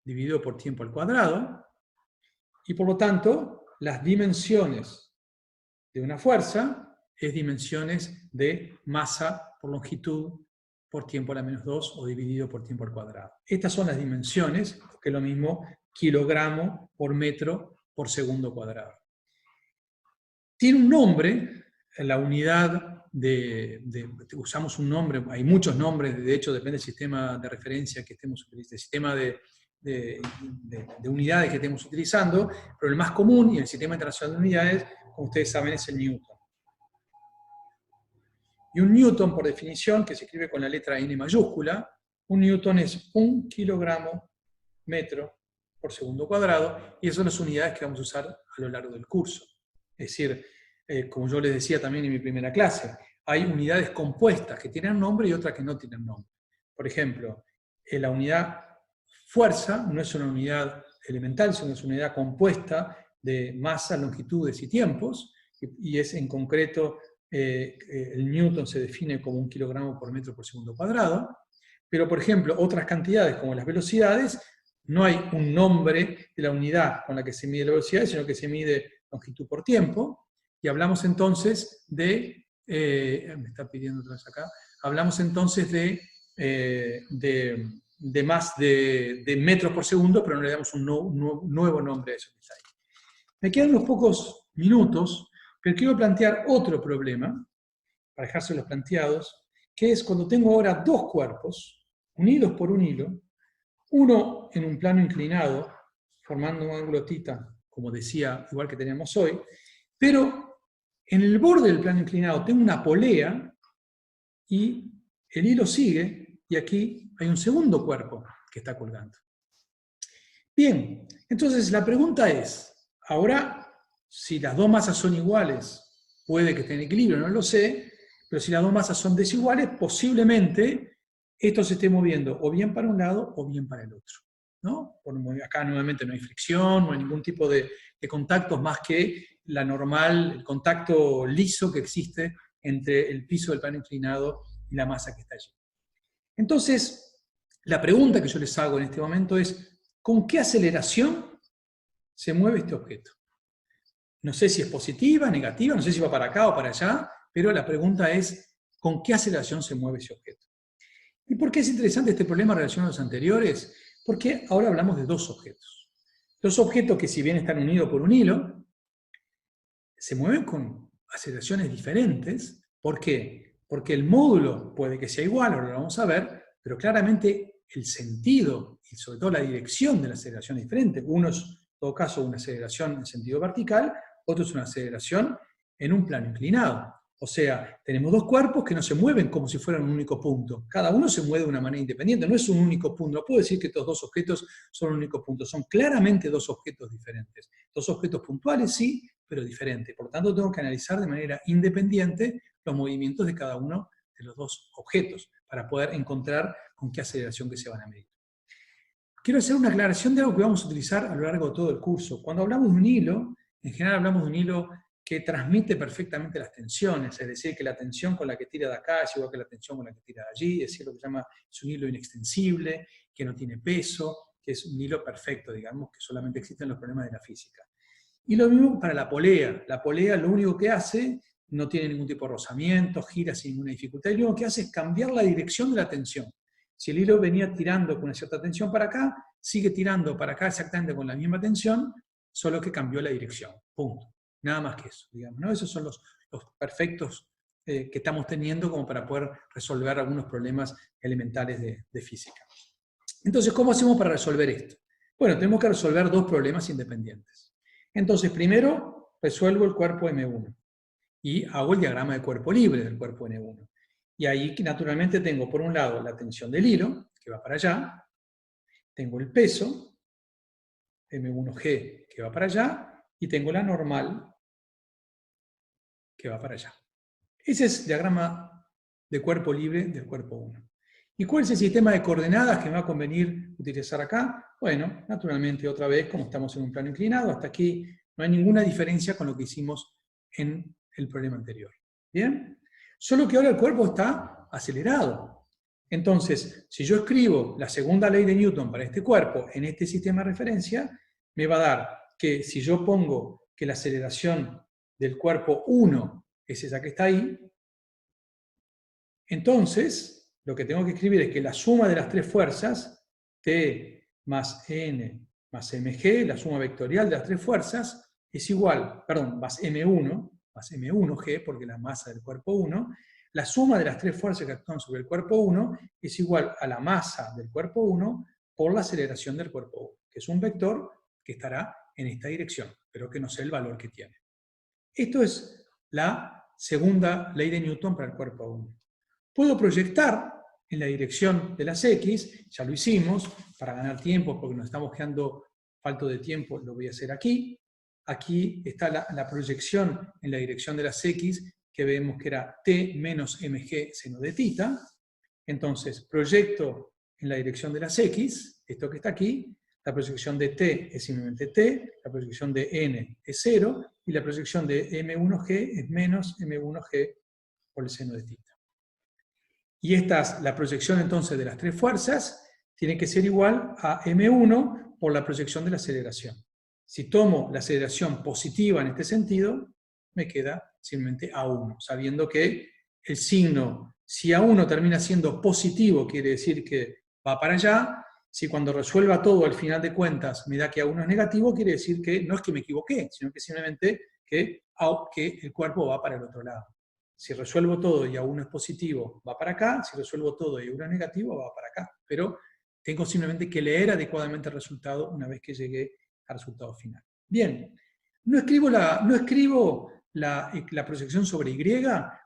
dividido por tiempo al cuadrado, y por lo tanto, las dimensiones de una fuerza es dimensiones de masa por longitud por tiempo a la menos 2 o dividido por tiempo al cuadrado. Estas son las dimensiones, que es lo mismo kilogramo por metro por segundo cuadrado. Tiene un nombre, la unidad usamos un nombre, hay muchos nombres, de hecho depende del sistema de referencia que estemos utilizando, el sistema de unidades que estemos utilizando, pero el más común y el sistema internacional de unidades, como ustedes saben, es el Newton. Y un Newton, por definición, que se escribe con la letra N mayúscula, un Newton es 1 kilogramo metro por segundo cuadrado, y esas son las unidades que vamos a usar a lo largo del curso. Es decir, como yo les decía también en mi primera clase, hay unidades compuestas que tienen nombre y otras que no tienen nombre. Por ejemplo, la unidad fuerza no es una unidad elemental, sino es una unidad compuesta de masa, longitudes y tiempos, y es en concreto, el Newton se define como 1 kilogramo por metro por segundo cuadrado, pero por ejemplo, otras cantidades como las velocidades, no hay un nombre de la unidad con la que se mide la velocidad, sino que se mide longitud por tiempo, y hablamos entonces de, me está pidiendo otra vez acá, hablamos entonces de metros por segundo, pero no le damos un nuevo nombre a eso que está ahí. Me quedan unos pocos minutos, pero quiero plantear otro problema, para dejárselos planteados, que es cuando tengo ahora dos cuerpos, unidos por un hilo, uno en un plano inclinado, formando un ángulo θ, como decía, igual que teníamos hoy, pero en el borde del plano inclinado tengo una polea y el hilo sigue, y aquí hay un segundo cuerpo que está colgando. Bien, entonces la pregunta es, ahora, si las dos masas son iguales, puede que estén en equilibrio, no lo sé, pero si las dos masas son desiguales, posiblemente esto se esté moviendo o bien para un lado o bien para el otro, ¿no? Acá nuevamente no hay fricción, no hay ningún tipo de contactos más que la normal, el contacto liso que existe entre el piso del plano inclinado y la masa que está allí. Entonces, la pregunta que yo les hago en este momento es, ¿con qué aceleración se mueve este objeto? No sé si es positiva, negativa, no sé si va para acá o para allá, pero la pregunta es, ¿con qué aceleración se mueve ese objeto? ¿Y por qué es interesante este problema en relación a los anteriores? Porque ahora hablamos de dos objetos. Dos objetos que, si bien están unidos por un hilo, se mueven con aceleraciones diferentes. ¿Por qué? Porque el módulo puede que sea igual, ahora lo vamos a ver, pero claramente el sentido y sobre todo la dirección de la aceleración es diferente. Uno es, en todo caso, una aceleración en sentido vertical, otro es una aceleración en un plano inclinado. O sea, tenemos dos cuerpos que no se mueven como si fueran un único punto. Cada uno se mueve de una manera independiente, no es un único punto. No puedo decir que estos dos objetos son un único punto, son claramente dos objetos diferentes. Dos objetos puntuales, sí, pero diferentes. Por lo tanto, tengo que analizar de manera independiente los movimientos de cada uno de los dos objetos para poder encontrar con qué aceleración que se van a medir. Quiero hacer una aclaración de algo que vamos a utilizar a lo largo de todo el curso. Cuando hablamos de un hilo, en general hablamos de un hilo que transmite perfectamente las tensiones, es decir, que la tensión con la que tira de acá es igual que la tensión con la que tira de allí, es decir, lo que se llama, es un hilo inextensible, que no tiene peso, que es un hilo perfecto, digamos, que solamente existen los problemas de la física. Y lo mismo para la polea. La polea lo único que hace, no tiene ningún tipo de rozamiento, gira sin ninguna dificultad, y lo único que hace es cambiar la dirección de la tensión. Si el hilo venía tirando con una cierta tensión para acá, sigue tirando para acá exactamente con la misma tensión, solo que cambió la dirección. Punto. Nada más que eso, digamos, ¿no? Esos son los perfectos que estamos teniendo como para poder resolver algunos problemas elementales de física. Entonces, ¿cómo hacemos para resolver esto? Bueno, tenemos que resolver dos problemas independientes. Entonces, primero, resuelvo el cuerpo M1 y hago el diagrama de cuerpo libre del cuerpo N1. Y ahí, naturalmente, tengo por un lado la tensión del hilo, que va para allá, tengo el peso, M1G, que va para allá, y tengo la normal, que va para allá. Ese es el diagrama de cuerpo libre del cuerpo 1. ¿Y cuál es el sistema de coordenadas que me va a convenir utilizar acá? Bueno, naturalmente, otra vez, como estamos en un plano inclinado, hasta aquí no hay ninguna diferencia con lo que hicimos en el problema anterior. ¿Bien? Solo que ahora el cuerpo está acelerado. Entonces, si yo escribo la segunda ley de Newton para este cuerpo en este sistema de referencia, me va a dar que si yo pongo que la aceleración del cuerpo 1 es esa que está ahí, entonces lo que tengo que escribir es que la suma de las tres fuerzas, T más N más mg, la suma vectorial de las tres fuerzas, es igual, perdón, más M1G, porque la masa del cuerpo 1, la suma de las tres fuerzas que actúan sobre el cuerpo 1 es igual a la masa del cuerpo 1 por la aceleración del cuerpo 1, que es un vector que estará en esta dirección, pero que no sé el valor que tiene. Esto es la segunda ley de Newton para el cuerpo 1. Puedo proyectar en la dirección de las X, ya lo hicimos, para ganar tiempo, porque nos estamos quedando falto de tiempo, lo voy a hacer aquí. Aquí está la proyección en la dirección de las X, que vemos que era T menos mg seno de tita. Entonces, proyecto en la dirección de las X, esto que está aquí, la proyección de T es simplemente T, la proyección de N es 0, y la proyección de M1G es menos M1G por el seno de tita. Y la proyección entonces de las tres fuerzas tiene que ser igual a M1 por la proyección de la aceleración. Si tomo la aceleración positiva en este sentido, me queda simplemente A1, sabiendo que el signo, si A1 termina siendo positivo, quiere decir que va para allá. Si cuando resuelva todo al final de cuentas me da que A1 es negativo, quiere decir que no es que me equivoqué, sino que simplemente que el cuerpo va para el otro lado. Si resuelvo todo y A1 es positivo, va para acá. Si resuelvo todo y A1 es negativo, va para acá. Pero tengo simplemente que leer adecuadamente el resultado una vez que llegue al resultado final. Bien, no escribo la proyección sobre Y,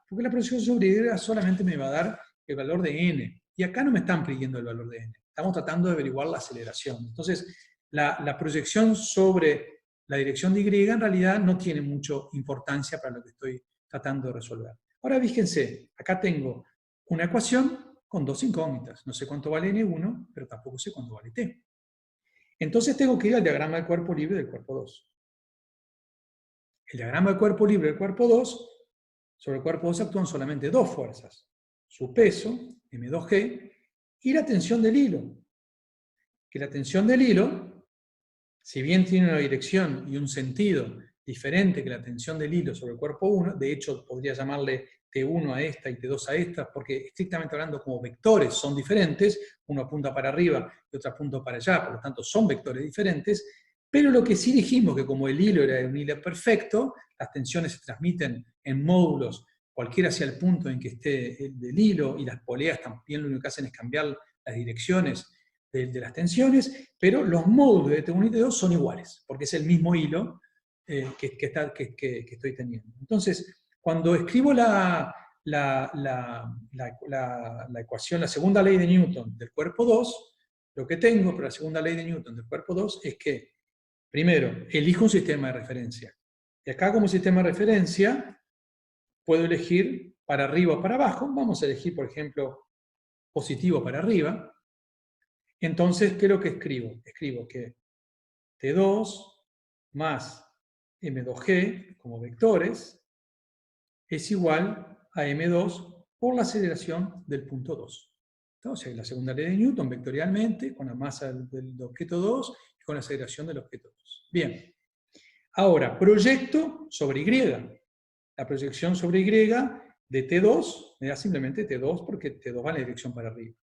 porque la proyección sobre Y solamente me va a dar el valor de n. Y acá no me están pidiendo el valor de n. Estamos tratando de averiguar la aceleración. Entonces, la proyección sobre la dirección de Y en realidad no tiene mucha importancia para lo que estoy tratando de resolver. Ahora fíjense, acá tengo una ecuación con dos incógnitas. No sé cuánto vale N1, pero tampoco sé cuánto vale T. Entonces tengo que ir al diagrama del cuerpo libre del cuerpo 2. El diagrama del cuerpo libre del cuerpo 2, sobre el cuerpo 2 actúan solamente dos fuerzas. Su peso, M2G, y la tensión del hilo. Que la tensión del hilo, si bien tiene una dirección y un sentido diferente que la tensión del hilo sobre el cuerpo 1, de hecho podría llamarle T1 a esta y T2 a esta, porque estrictamente hablando como vectores son diferentes, uno apunta para arriba y otro apunta para allá, por lo tanto son vectores diferentes, pero lo que sí dijimos que como el hilo era un hilo perfecto, las tensiones se transmiten en módulos, cualquiera sea el punto en que esté el hilo, y las poleas también lo único que hacen es cambiar las direcciones de las tensiones, pero los módulos de T1 y T2 son iguales, porque es el mismo hilo que estoy teniendo. Entonces, cuando escribo la ecuación, la segunda ley de Newton del cuerpo 2, lo que tengo para la segunda ley de Newton del cuerpo 2 es que, primero, elijo un sistema de referencia. Y acá como sistema de referencia, puedo elegir para arriba o para abajo. Vamos a elegir, por ejemplo, positivo para arriba. Entonces, ¿qué es lo que escribo? Escribo que T2 más M2G como vectores es igual a M2 por la aceleración del punto 2. Entonces, la segunda ley de Newton vectorialmente, con la masa del objeto 2 y con la aceleración del objeto 2. Bien. Ahora, proyecto sobre Y. La proyección sobre Y de T2 me da simplemente T2 porque T2 va en la dirección para arriba.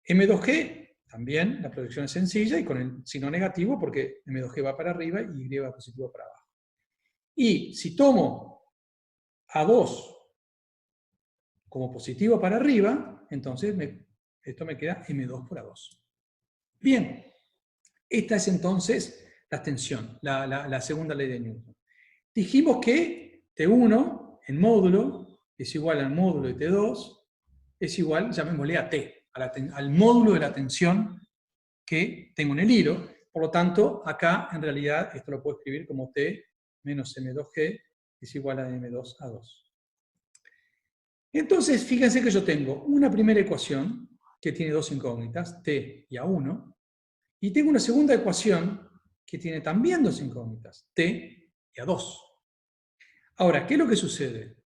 M2G, también la proyección es sencilla y con el signo negativo porque M2G va para arriba y Y va positivo para abajo. Y si tomo A2 como positivo para arriba, entonces esto me queda M2 por A2. Bien, esta es entonces la tensión, la segunda ley de Newton. Dijimos que T1 en módulo es igual al módulo de T2, es igual, llamémosle a T, al módulo de la tensión que tengo en el hilo. Por lo tanto, acá en realidad esto lo puedo escribir como T menos M2G es igual a M2 a 2. Entonces, fíjense que yo tengo una primera ecuación que tiene dos incógnitas, T y A1, y tengo una segunda ecuación que tiene también dos incógnitas, T y A2. Ahora, ¿qué es lo que sucede?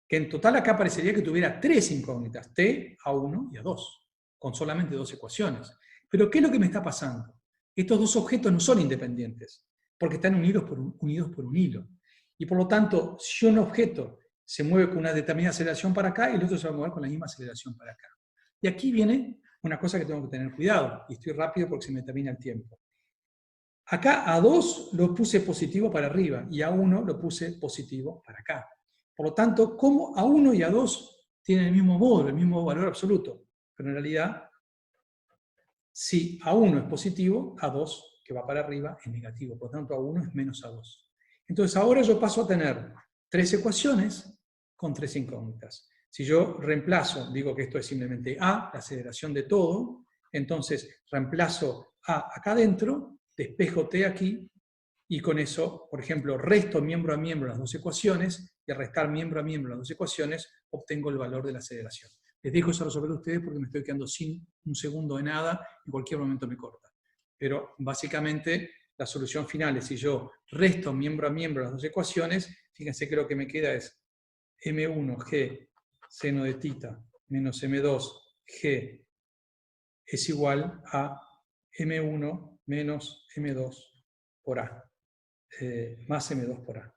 Que en total acá parecería que tuviera tres incógnitas, T, A1 y A2, con solamente dos ecuaciones. Pero ¿qué es lo que me está pasando? Estos dos objetos no son independientes, porque están unidos por un hilo. Y por lo tanto, si un objeto se mueve con una determinada aceleración para acá, el otro se va a mover con la misma aceleración para acá. Y aquí viene una cosa que tengo que tener cuidado, y estoy rápido porque se me termina el tiempo. Acá A2 lo puse positivo para arriba, y A1 lo puse positivo para acá. Por lo tanto, como A1 y A2 tienen el mismo módulo, el mismo valor absoluto, pero en realidad, si A1 es positivo, A2, que va para arriba, es negativo. Por lo tanto, A1 es menos A2. Entonces, ahora yo paso a tener tres ecuaciones con tres incógnitas. Si yo reemplazo, digo que esto es simplemente A, la aceleración de todo, entonces reemplazo A acá adentro, despejo T aquí, y con eso, por ejemplo, resto miembro a miembro las dos ecuaciones, y al restar miembro a miembro las dos ecuaciones, obtengo el valor de la aceleración. Les dejo eso a resolver a ustedes porque me estoy quedando sin un segundo de nada, en cualquier momento me corta. Pero básicamente la solución final es si yo resto miembro a miembro las dos ecuaciones, fíjense que lo que me queda es M1G seno de tita menos M2G es igual a M1 menos M2 por A, más M2 por A.